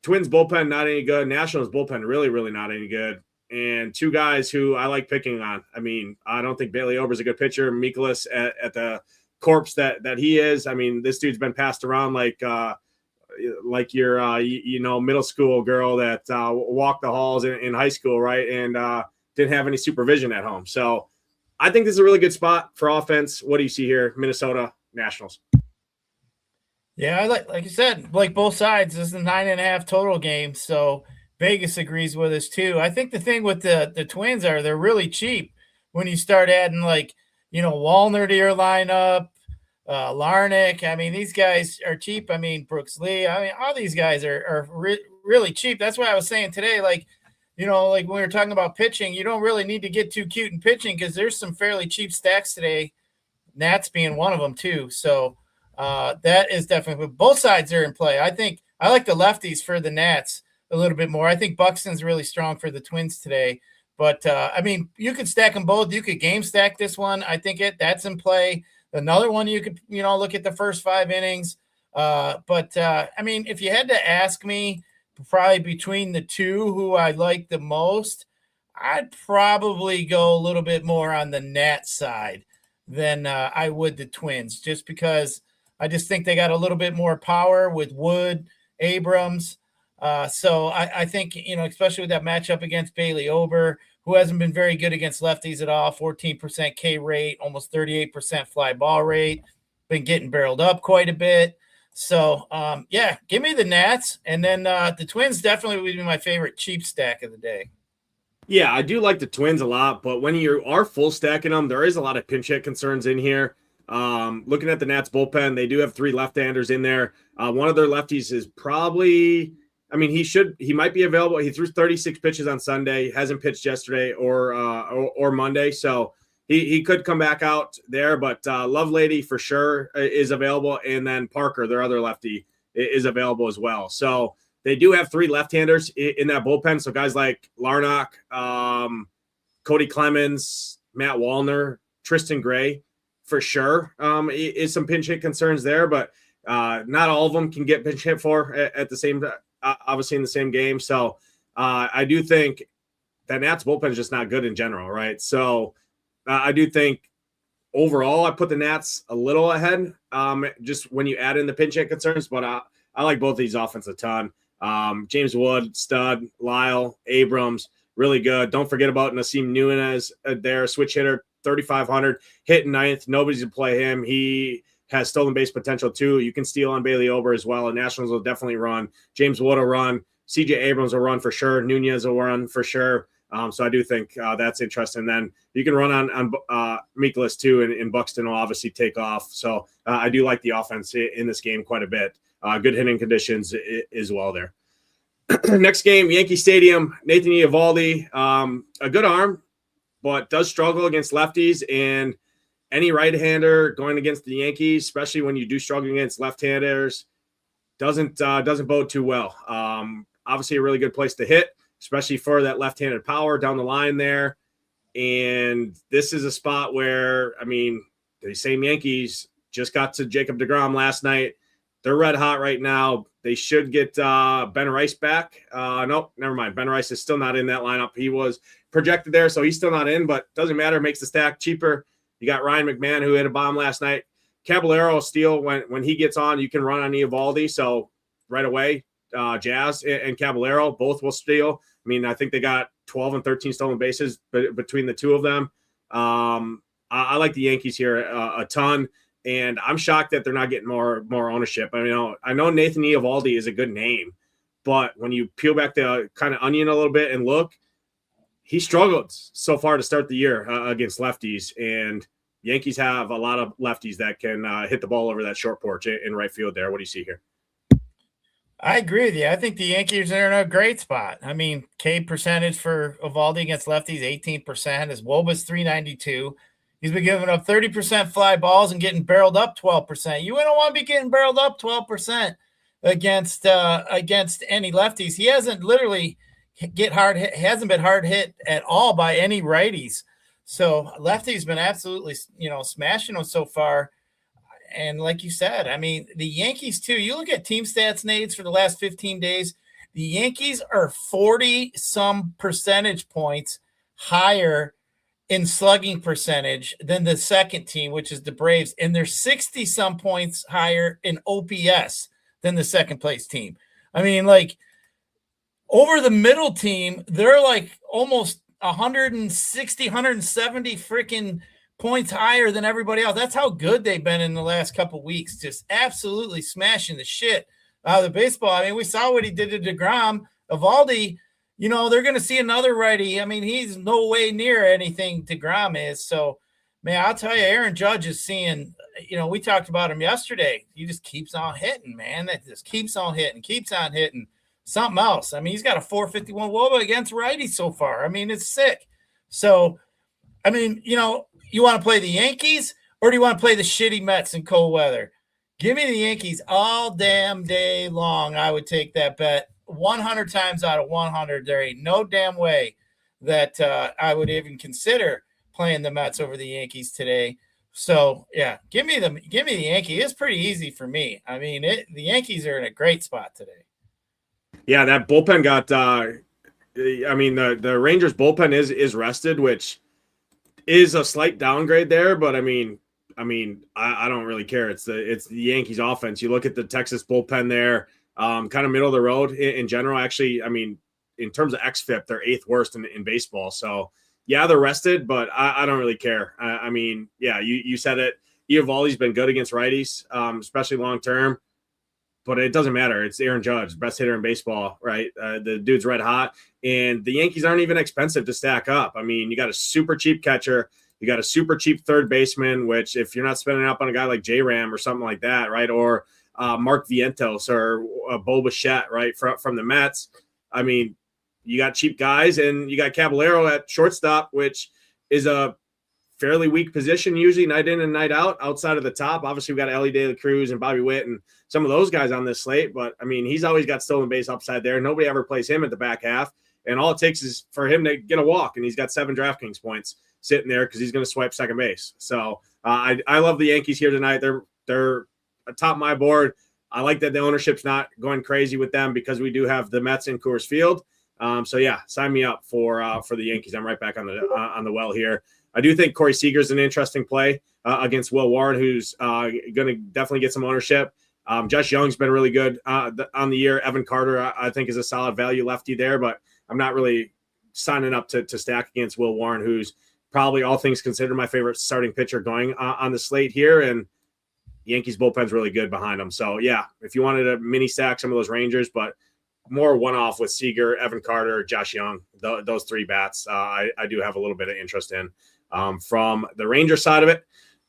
Twins bullpen not any good. Nationals bullpen really not any good. And two guys who I like picking on. I mean, I don't think Bailey Ober's a good pitcher. Mikolas at the corpse that he is. I mean, this dude's been passed around like your middle school girl that walked the halls in high school, right? And didn't have any supervision at home. So I think this is a really good spot for offense. What do you see here? Minnesota Nationals. Yeah, I like you said, like both sides. This is a 9.5 total game. So Vegas agrees with us too. I think the thing with the Twins are they're really cheap when you start adding Wallner to your lineup, Larnick. I mean, these guys are cheap. I mean, Brooks Lee. I mean, all these guys are really cheap. That's why I was saying today, like when we were talking about pitching, you don't really need to get too cute in pitching because there's some fairly cheap stacks today. Nats being one of them too. So that is definitely both sides are in play. I think I like the lefties for the Nats a little bit more. I think Buxton's really strong for the Twins today. But, I mean, you could stack them both. You could game stack this one. I think that's in play. Another one you could, look at the first 5 innings. But I mean, if you had to ask me probably between the two who I like the most, I'd probably go a little bit more on the Nat side than I would the Twins, just because I just think they got a little bit more power with Wood, Abrams. So I think, especially with that matchup against Bailey Ober, who hasn't been very good against lefties at all, 14% K rate, almost 38% fly ball rate, been getting barreled up quite a bit. So, yeah, give me the Nats. And then the Twins definitely would be my favorite cheap stack of the day. Yeah, I do like the Twins a lot, but when you are full stacking them, there is a lot of pinch hit concerns in here. Looking at the Nats bullpen, they do have 3 left-handers in there. One of their lefties is probably – I mean, he might be available. He threw 36 pitches on Sunday, hasn't pitched yesterday or Monday. So he could come back out there, but Lovelady for sure is available. And then Parker, their other lefty, is available as well. So they do have 3 left-handers in that bullpen. So guys like Larnach, Cody Clemens, Matt Wallner, Tristan Gray for sure is some pinch hit concerns there, but not all of them can get pinch hit for at the same time. Obviously in the same game. So I do think that Nats bullpen is just not good in general, right? So I do think overall I put the Nats a little ahead just when you add in the pinch hit concerns, but I like both of these offense a ton. James Wood, stud, Lyle, Abrams, really good. Don't forget about Nasim Nunez there, switch hitter, 3,500, hitting 9th. Nobody's going to play him. He has stolen base potential too. You can steal on Bailey Ober as well. And Nationals will definitely run. James Wood will run. CJ Abrams will run for sure. Nunez will run for sure. So I do think that's interesting. Then you can run on Mikolas too, and Buxton will obviously take off. So I do like the offense in this game quite a bit. Good hitting conditions as well there. Next game, Yankee Stadium. Nathan Eovaldi, a good arm, but does struggle against lefties, and any right-hander going against the Yankees, especially when you do struggle against left-handers, doesn't bode too well. Obviously, a really good place to hit, especially for that left-handed power down the line there. And this is a spot where, I mean, the same Yankees just got to Jacob deGrom last night. They're red hot right now. They should get Ben Rice back. Nope, never mind. Ben Rice is still not in that lineup. He was projected there, so he's still not in, but doesn't matter. Makes the stack cheaper. You got Ryan McMahon, who hit a bomb last night. Caballero steal when he gets on. You can run on Eovaldi. So right away, Jazz and Caballero both will steal. I mean, I think they got 12 and 13 stolen bases between the two of them. I like the Yankees here a ton, and I'm shocked that they're not getting more ownership. I know Nathan Eovaldi is a good name, but when you peel back the kind of onion a little bit and look, he struggled so far to start the year against lefties, and Yankees have a lot of lefties that can hit the ball over that short porch in right field there. What do you see here? I agree with you. I think the Yankees are in a great spot. I mean, K percentage for Eovaldi against lefties, 18%. His WOBA's 392. He's been giving up 30% fly balls and getting barreled up 12%. You don't want to be getting barreled up 12% against any lefties. He hasn't literally get hard hit, hasn't been hard hit at all by any righties. So lefty's been absolutely, smashing them so far. And like you said, I mean, the Yankees too, you look at team stats, Nades, for the last 15 days, the Yankees are 40 some percentage points higher in slugging percentage than the second team, which is the Braves. And they're 60 some points higher in OPS than the second place team. I mean, like over the middle team, they're like almost 160, 170 freaking points higher than everybody else. That's how good they've been in the last couple of weeks. Just absolutely smashing the shit out of the baseball. I mean, we saw what he did to DeGrom. Evaldi, they're going to see another righty. I mean, he's no way near anything DeGrom is. So, man, I'll tell you, Aaron Judge is seeing, we talked about him yesterday. He just keeps on hitting, man. That just keeps on hitting. Something else. I mean, he's got a 451 WOBA against righties so far. I mean, it's sick. So, I mean, you want to play the Yankees or do you want to play the shitty Mets in cold weather? Give me the Yankees all damn day long. I would take that bet 100 times out of 100. There ain't no damn way that I would even consider playing the Mets over the Yankees today. So, yeah, give me the Yankees. It's pretty easy for me. I mean, the Yankees are in a great spot today. Yeah, that bullpen got the Rangers bullpen is rested, which is a slight downgrade there, but I don't really care. It's the Yankees offense. You look at the Texas bullpen there, kind of middle of the road in general. Actually, I mean, in terms of xFIP, they're 8th worst in baseball. So yeah, they're rested, but I don't really care. You said it. Eovaldi's been good against righties, especially long term. But it doesn't matter. It's Aaron Judge, best hitter in baseball, right? The dude's red hot. And the Yankees aren't even expensive to stack up. I mean, you got a super cheap catcher. You got a super cheap third baseman, which if you're not spending up on a guy like J-Ram or something like that, right? Or Mark Vientos or Bo Bichette, right? From the Mets. I mean, you got cheap guys, and you got Caballero at shortstop, which is a fairly weak position usually night in and night out outside of the top. Obviously, we got Ellie De La Cruz and Bobby Witt and some of those guys on this slate. But, I mean, he's always got stolen base upside there. Nobody ever plays him at the back half. And all it takes is for him to get a walk, and he's got 7 DraftKings points sitting there because he's going to swipe second base. So I love the Yankees here tonight. They're atop my board. I like that the ownership's not going crazy with them because we do have the Mets in Coors Field. So, yeah, sign me up for the Yankees. I'm right back on the well here. I do think Corey Seager's an interesting play against Will Warren, who's going to definitely get some ownership. Josh Young's been really good on the year. Evan Carter, I think, is a solid value lefty there, but I'm not really signing up to stack against Will Warren, who's probably, all things considered, my favorite starting pitcher going on the slate here. And Yankees bullpen's really good behind him. So, yeah, if you wanted to mini stack some of those Rangers, but more one-off with Seager, Evan Carter, Josh Young, those 3 bats, I do have a little bit of interest in. From the Ranger side of it,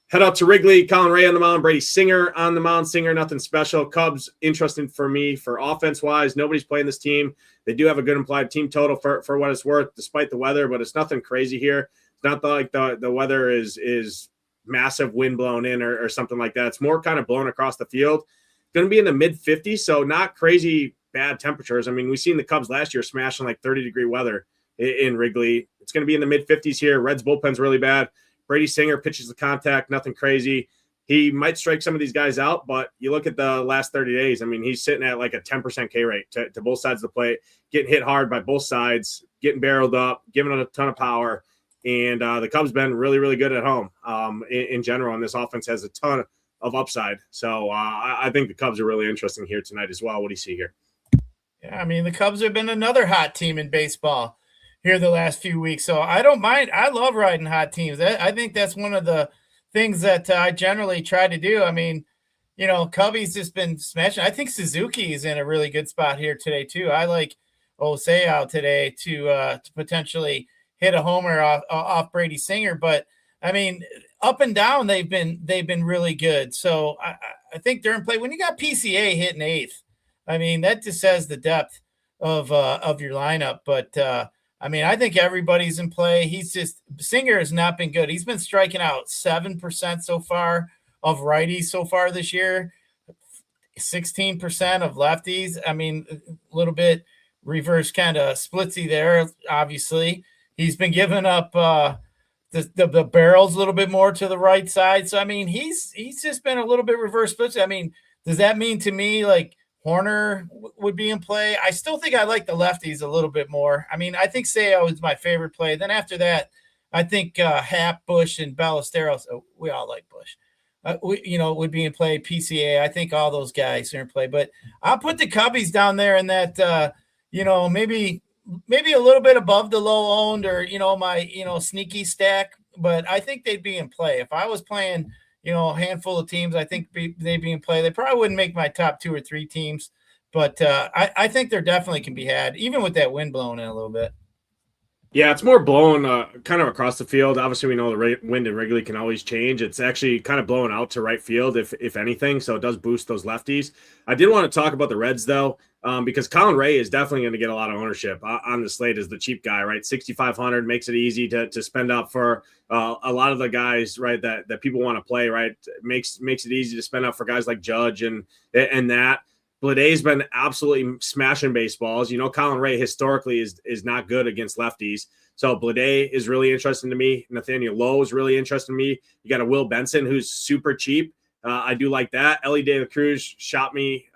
head out to Wrigley. Colin Ray on the mound, Brady Singer on the mound. Singer, nothing special. Cubs, interesting for me for offense-wise. Nobody's playing this team. They do have a good implied team total for what it's worth, despite the weather, but it's nothing crazy here. It's not like the weather is massive wind blown in or something like that. It's more kind of blown across the field. Going to be in the mid-50s, so not crazy bad temperatures. I mean, we've seen the Cubs last year smashing like 30-degree weather in Wrigley. It's going to be in the mid-50s here. Reds bullpen's really bad. Brady Singer pitches the contact, nothing crazy. He might strike some of these guys out, but you look at the last 30 days, I mean, he's sitting at like a 10% K rate to both sides of the plate, getting hit hard by both sides, getting barreled up, giving it a ton of power. And the Cubs been really, really good at home in general, and this offense has a ton of upside. So I think the Cubs are really interesting here tonight as well. What do you see here? Yeah, I mean, the Cubs have been another hot team in baseball here the last few weeks. So I don't mind. I love riding hot teams. I think that's one of the things that I generally try to do. I mean, Cubby's just been smashing. I think Suzuki is in a really good spot here today too. I like Osei out today to potentially hit a homer off Brady Singer. But I mean, up and down, they've been really good. So I think they're in play. When you got PCA hitting 8th, I mean, that just says the depth of your lineup. But I mean, I think everybody's in play. Singer has not been good. He's been striking out 7% so far of righties so far this year, 16% of lefties. I mean, a little bit reverse kind of splitsy there. Obviously, he's been giving up the barrels a little bit more to the right side. So I mean, he's just been a little bit reverse splitsy. I mean, does that mean to me like Horner would be in play? I still think I like the lefties a little bit more. I mean, I think Seo is my favorite play. Then after that, I think Happ, Bush, and Ballesteros. Oh, we all like Bush. Would be in play. PCA. I think all those guys are in play. But I'll put the Cubbies down there in that. Maybe a little bit above the low owned or my sneaky stack. But I think they'd be in play if I was playing. A handful of teams. I think they'd be in play. They probably wouldn't make my top 2 or 3 teams, but I think they're definitely can be had, even with that wind blowing in a little bit. Yeah, it's more blowing kind of across the field. Obviously, we know the wind in Wrigley can always change. It's actually kind of blowing out to right field, if anything, so it does boost those lefties. I did want to talk about the Reds, though, because Colin Ray is definitely going to get a lot of ownership on the slate as the cheap guy, right? 6,500 makes it easy to spend up for a lot of the guys, right, that people want to play, right? Makes it easy to spend up for guys like Judge and that. Bladay's been absolutely smashing baseballs. Colin Ray historically is not good against lefties. So Bladay is really interesting to me. Nathaniel Lowe is really interesting to me. You got a Will Benson who's super cheap. I do like that. Ellie De La Cruz shot me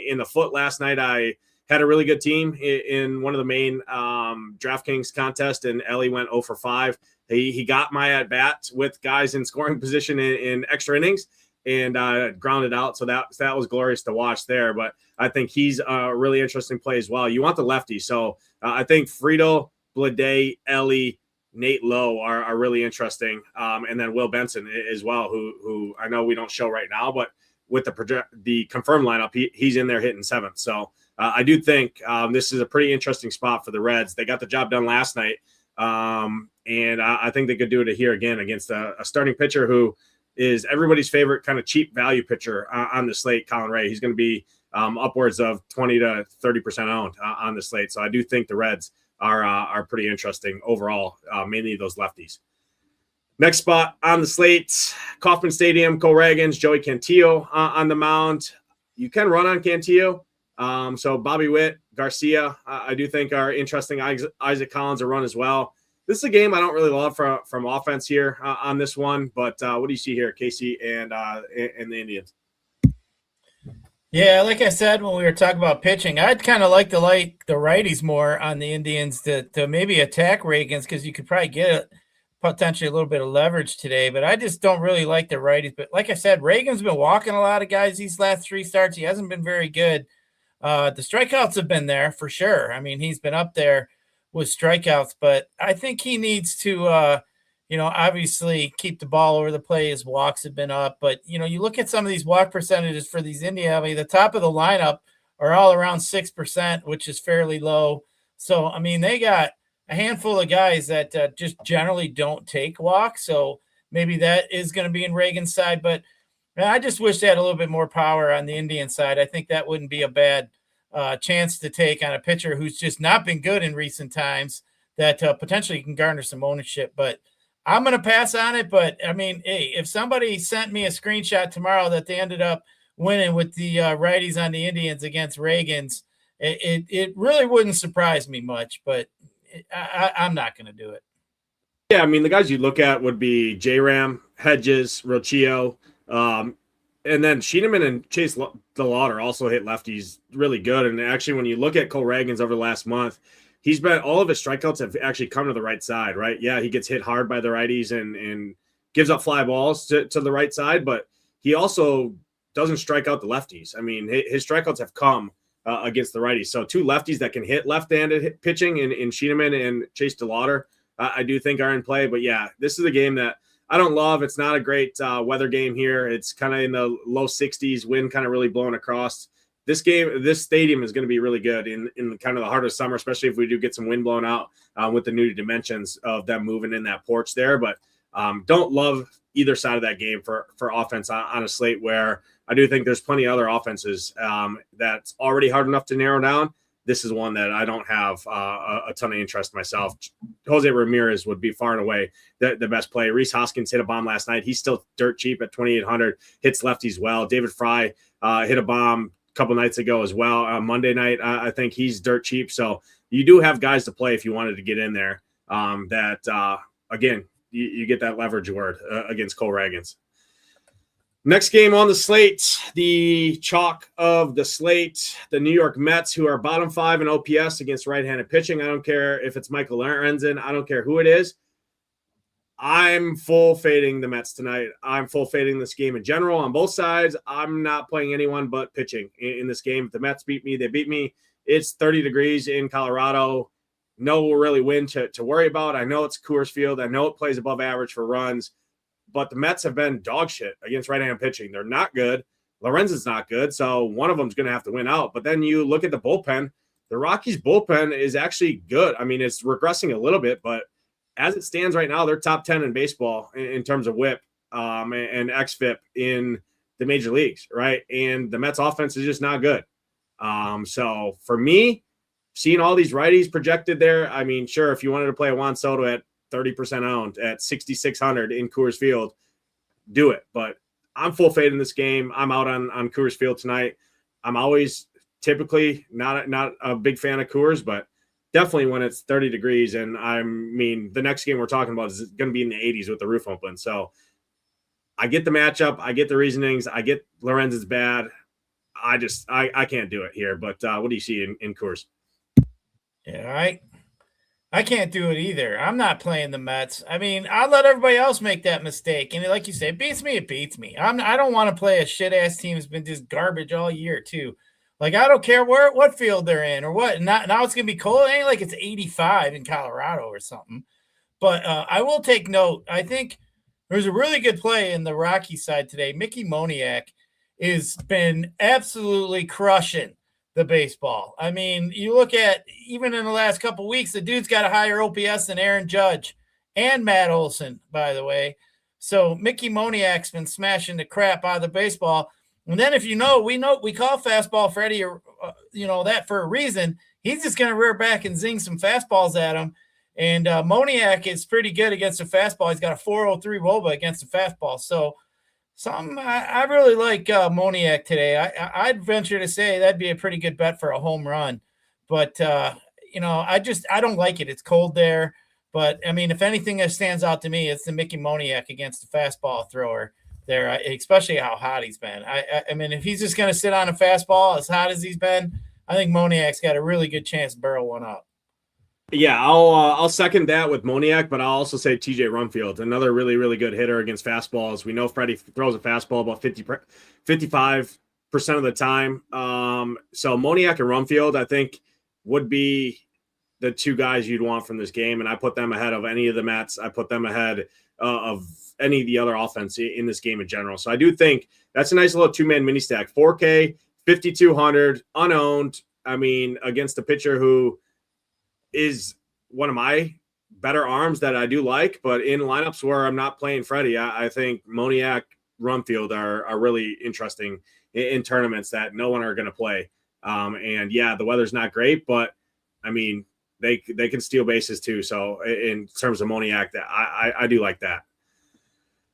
in the foot last night. I had a really good team in one of the main DraftKings contest, and Ellie went 0 for 5. He got my at-bats with guys in scoring position in extra innings, and grounded out. So that was glorious to watch there. But I think he's a really interesting play as well. You want the lefty. So I think Friedel, Bladay, Ellie, Nate Lowe are really interesting. And then Will Benson as well, who I know we don't show right now, but with the confirmed lineup, he's in there hitting 7th. So I do think this is a pretty interesting spot for the Reds. They got the job done last night. And I think they could do it here again against a starting pitcher who is everybody's favorite kind of cheap value pitcher on the slate, Colin Ray. He's going to be upwards of 20 to 30% owned on the slate. So I do think the Reds are pretty interesting overall, mainly those lefties. Next spot on the slate, Kauffman Stadium, Cole Ragans, Joey Cantillo on the mound. You can run on Cantillo. So Bobby Witt, Garcia, I do think are interesting. Isaac Collins a run as well. This is a game I don't really love from offense here on this one, but what do you see here, Casey and the Indians? Yeah, like I said when we were talking about pitching, I'd kind of like the righties more on the Indians to maybe attack Ragans because you could probably get potentially a little bit of leverage today, but I just don't really like the righties. But like I said, Reagan's been walking a lot of guys these last 3 starts. He hasn't been very good. The strikeouts have been there for sure. I mean, he's been up there with strikeouts, but I think he needs to, obviously keep the ball over the plate. His walks have been up, but you look at some of these walk percentages for these Indians. I mean, the top of the lineup are all around 6%, which is fairly low. So, I mean, they got a handful of guys that just generally don't take walks. So maybe that is going to be in Reagan's side, but man, I just wish they had a little bit more power on the Indian side. I think that wouldn't be a bad chance to take on a pitcher who's just not been good in recent times that potentially can garner some ownership. But I'm going to pass on it. But, I mean, hey, if somebody sent me a screenshot tomorrow that they ended up winning with the righties on the Indians against Reagan's, it really wouldn't surprise me much. But I'm not going to do it. Yeah, I mean, the guys you look at would be J-Ram, Hedges, Rocchio, and then Sheeneman and Chase DeLauder also hit lefties really good. And actually, when you look at Cole Ragans over the last month, he's been all of his strikeouts have actually come to the right side, right? Yeah, he gets hit hard by the righties and gives up fly balls to the right side, but he also doesn't strike out the lefties. I mean, his strikeouts have come against the righties. So 2 lefties that can hit left-handed pitching in Sheeneman and Chase DeLauder, I do think are in play. But yeah, this is a game that I don't love. It's not a great weather game here. It's kind of in the low 60s, wind kind of really blowing across. This stadium is going to be really good in kind of the heart of summer, especially if we do get some wind blown out with the new dimensions of them moving in that porch there. But don't love either side of that game for offense on a slate where I do think there's plenty of other offenses that's already hard enough to narrow down. This is one that I don't have a ton of interest myself. Jose Ramirez would be far and away the best play. Rhys Hoskins hit a bomb last night. He's still dirt cheap at 2,800, hits lefties well. David Fry hit a bomb couple nights ago as well. Monday night, I think he's dirt cheap. So you do have guys to play if you wanted to get in there. Again, you get that leverage word against Cole Ragans. Next game on the slate, the chalk of the slate, the New York Mets, who are bottom 5 in OPS against right-handed pitching. I don't care if it's Michael Lorenzen. I don't care who it is. I'm full fading the Mets tonight. I'm full fading this game in general on both sides. I'm not playing anyone but pitching in this game. If the Mets beat me, they beat me. It's 30 degrees in Colorado. No really wind to worry about. I know it's Coors Field. I know it plays above average for runs. But the Mets have been dog shit against right-hand pitching. They're not good. Lorenzen's not good, so one of them's going to have to win out. But then you look at the bullpen. The Rockies' bullpen is actually good. I mean, it's regressing a little bit, but as it stands right now, they're top 10 in baseball in terms of WHIP and xFIP in the major leagues, right? And the Mets' offense is just not good. So for me, seeing all these righties projected there, I mean, sure, if you wanted to play a Juan Soto at 30% owned at 6,600 in Coors Field, do it. But I'm full fade in this game. I'm out on Coors Field tonight. I'm always typically not a big fan of Coors, but definitely when it's 30 degrees. And I mean, the next game we're talking about is going to be in the 80s with the roof open. So I get the matchup. I get the reasonings. I get Lorenzen's bad. I can't do it here. But what do you see in Coors? Yeah, I can't do it either. I'm not playing the Mets. I mean, I'll let everybody else make that mistake. And like you say, it beats me, it beats me. I don't want to play a shit-ass team that's been just garbage all year, too. Like, I don't care what field they're in or what. Now it's going to be cold. It ain't like it's 85 in Colorado or something. But I will take note. I think there's a really good play in the Rocky side today. Mickey Moniak has been absolutely crushing the baseball. I mean, you look at even in the last couple of weeks, the dude's got a higher OPS than Aaron Judge and Matt Olson, by the way. So Mickey Moniak's been smashing the crap out of the baseball. And then if we call fastball Freddie, that for a reason. He's just going to rear back and zing some fastballs at him. And Moniak is pretty good against a fastball. He's got a 403 WOBA against a fastball. So I really like Moniak today. I'd venture to say that'd be a pretty good bet for a home run. But, I don't like it. It's cold there. But, I mean, if anything that stands out to me, it's the Mickey Moniak against the fastball thrower there, especially how hot he's been. I mean, if he's just going to sit on a fastball as hot as he's been, I think Moniak's got a really good chance to barrel one up. Yeah, I'll second that with Moniak, but I'll also say TJ Rumfield, another really, really good hitter against fastballs. We know Freddie throws a fastball about 55% of the time. So Moniak and Rumfield, I think, would be the two guys you'd want from this game, and I put them ahead of any of the Mets. I put them ahead of any of the other offense in this game in general. So I do think that's a nice little two-man mini stack. 4K, 5,200, unowned. I mean, against a pitcher who is one of my better arms that I do like, but in lineups where I'm not playing Freddie, I think Moniak, Rumfield are really interesting in tournaments that no one are going to play. And yeah, the weather's not great, but I mean, they can steal bases too. So in terms of Moniak, that I do like that.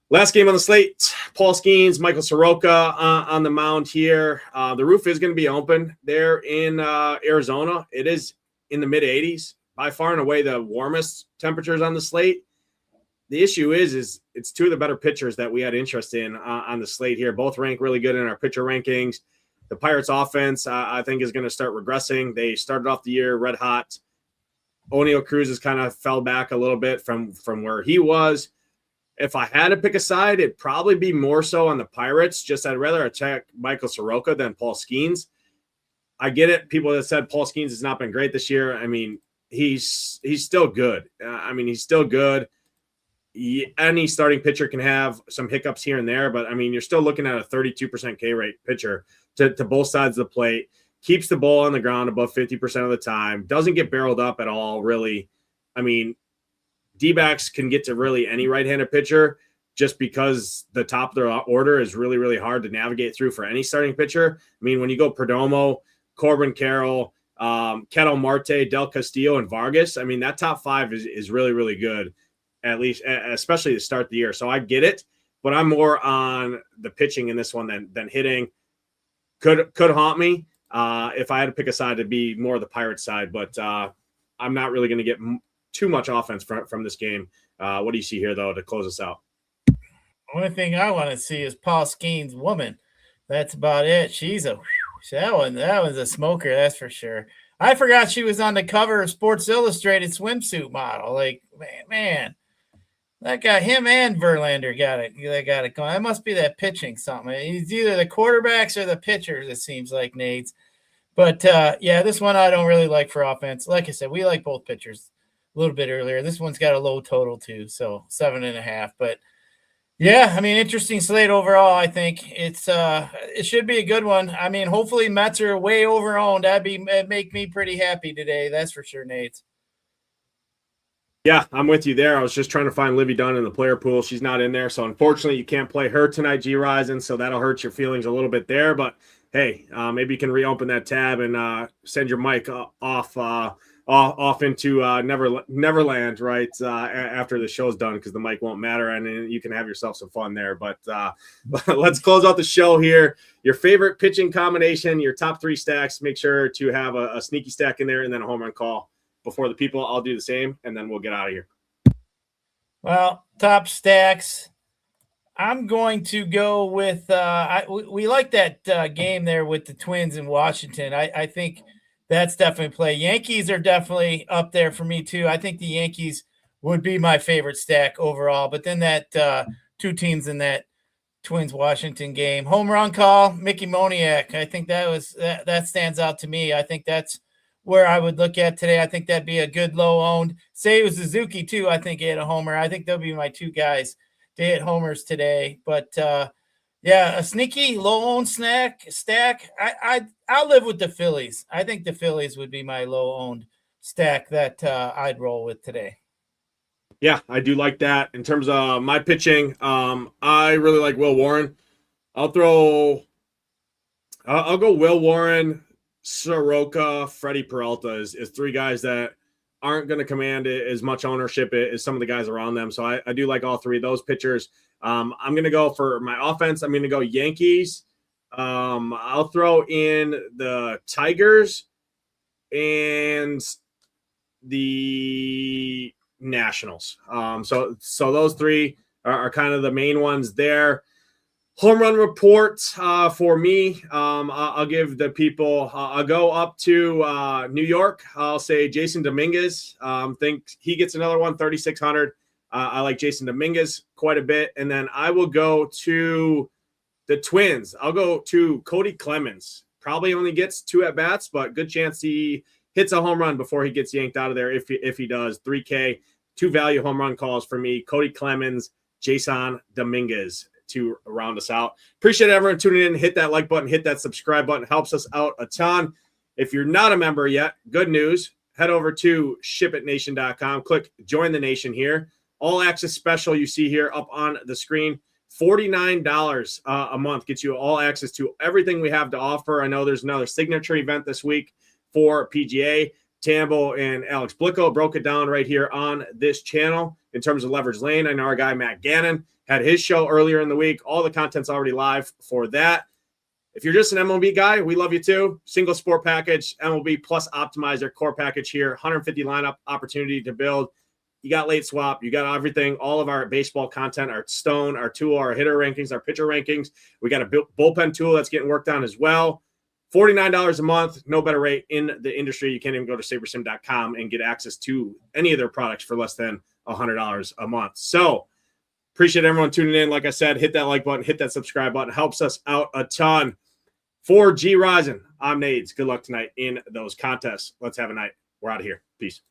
Last game on the slate, Paul Skeens, Michael Soroka on the mound here. The roof is going to be open there in Arizona. It is in the mid 80s, by far and away the warmest temperatures on the slate. The issue is it's two of the better pitchers that we had interest in on the slate here. Both rank really good in our pitcher rankings. The Pirates offense, I think, is going to start regressing. They started off the year red hot. O'Neal Cruz has kind of fell back a little bit from where he was. If I had to pick a side, it'd probably be more so on the Pirates. Just I'd rather attack Michael Soroka than Paul Skeens. I get it. People that said Paul Skeens has not been great this year. I mean, he's still good. He's still good. Any starting pitcher can have some hiccups here and there, but I mean, you're still looking at a 32% K rate pitcher to both sides of the plate. Keeps the ball on the ground above 50% of the time. Doesn't get barreled up at all, really. I mean, D-backs can get to really any right-handed pitcher just because the top of their order is really, really hard to navigate through for any starting pitcher. I mean, when you go Perdomo, Corbin Carroll, Ketel Marte, Del Castillo, and Vargas, I mean, that top five is really, really good, at least, especially to start the year. So I get it, but I'm more on the pitching in this one than hitting. could haunt me. If I had to pick a side, it'd be more the Pirates side, but I'm not really going to get too much offense from this game. What do you see here, though, to close us out? Only thing I want to see is Paul Skeens' woman. That's about it. That was a smoker, that's for sure. I forgot she was on the cover of Sports Illustrated swimsuit model. Like, man, that guy, him and Verlander got it. They got it going. That must be that pitching something. He's either the quarterbacks or the pitchers, it seems like, Nades. But, yeah, this one I don't really like for offense. Like I said, we like both pitchers a little bit earlier. This one's got a low total, too, so 7.5. But, yeah, I mean, interesting slate overall, I think. It should be a good one. I mean, hopefully Mets are way over-owned. That'd make me pretty happy today. That's for sure, Nate. Yeah, I'm with you there. I was just trying to find Livy Dunn in the player pool. She's not in there, so unfortunately you can't play her tonight, Gyiraszin, so that'll hurt your feelings a little bit there. But, hey, maybe you can reopen that tab and send your mic off into Neverland, right, after the show's done, because the mic won't matter, and you can have yourself some fun there. But let's close out the show here. Your favorite pitching combination, your top 3 stacks. Make sure to have a sneaky stack in there and then a home run call before the people. I'll do the same, and then we'll get out of here. Well, top stacks. I'm going to go with we like that game there with the Twins in Washington. I think that's definitely play. Yankees are definitely up there for me too. I think the Yankees would be my favorite stack overall. But then that 2 teams in that Twins Washington game. Home run call, Mickey Moniak. I think that stands out to me. I think that's where I would look at today. I think that'd be a good low owned. Seiya Suzuki too. I think he hit a homer. I think they'll be my 2 guys to hit homers today. But yeah, a sneaky low-owned stack. I'll live with the Phillies. I think the Phillies would be my low-owned stack that I'd roll with today. Yeah, I do like that. In terms of my pitching, I really like Will Warren. I'll go Will Warren, Soroka, Freddie Peralta is 3 guys that aren't going to command as much ownership as some of the guys around them. So I do like all 3 of those pitchers. I'm going to go for my offense. I'm going to go Yankees. I'll throw in the Tigers and the Nationals. So those 3 are kind of the main ones there. Home run report for me. I'll give the people. I'll go up to New York. I'll say Jason Dominguez. Think he gets another one, 3,600. I like Jason Dominguez quite a bit. And then I will go to the Twins. I'll go to Cody Clemens. Probably only gets 2 at-bats, but good chance he hits a home run before he gets yanked out of there if he does. 3K, 2 value home run calls for me. Cody Clemens, Jason Dominguez to round us out. Appreciate everyone tuning in. Hit that like button, hit that subscribe button. Helps us out a ton. If you're not a member yet, good news. Head over to shipitnation.com. Click Join the Nation here. All access special you see here up on the screen. $49 a month gets you all access to everything we have to offer. I know there's another signature event this week for PGA. Tambo and Alex Blicko broke it down right here on this channel in terms of Leverage Lane. I know our guy Matt Gannon had his show earlier in the week. All the content's already live for that. If you're just an MLB guy, we love you too. Single sport package, MLB plus optimizer core package here. 150 lineup opportunity to build. You got late swap. You got everything. All of our baseball content, our stone, our tool, our hitter rankings, our pitcher rankings. We got a bullpen tool that's getting worked on as well. $49 a month. No better rate in the industry. You can't even go to sabersim.com and get access to any of their products for less than $100 a month. So appreciate everyone tuning in. Like I said, hit that like button, hit that subscribe button. Helps us out a ton. For Gyiraszin, I'm Nades. Good luck tonight in those contests. Let's have a night. We're out of here. Peace.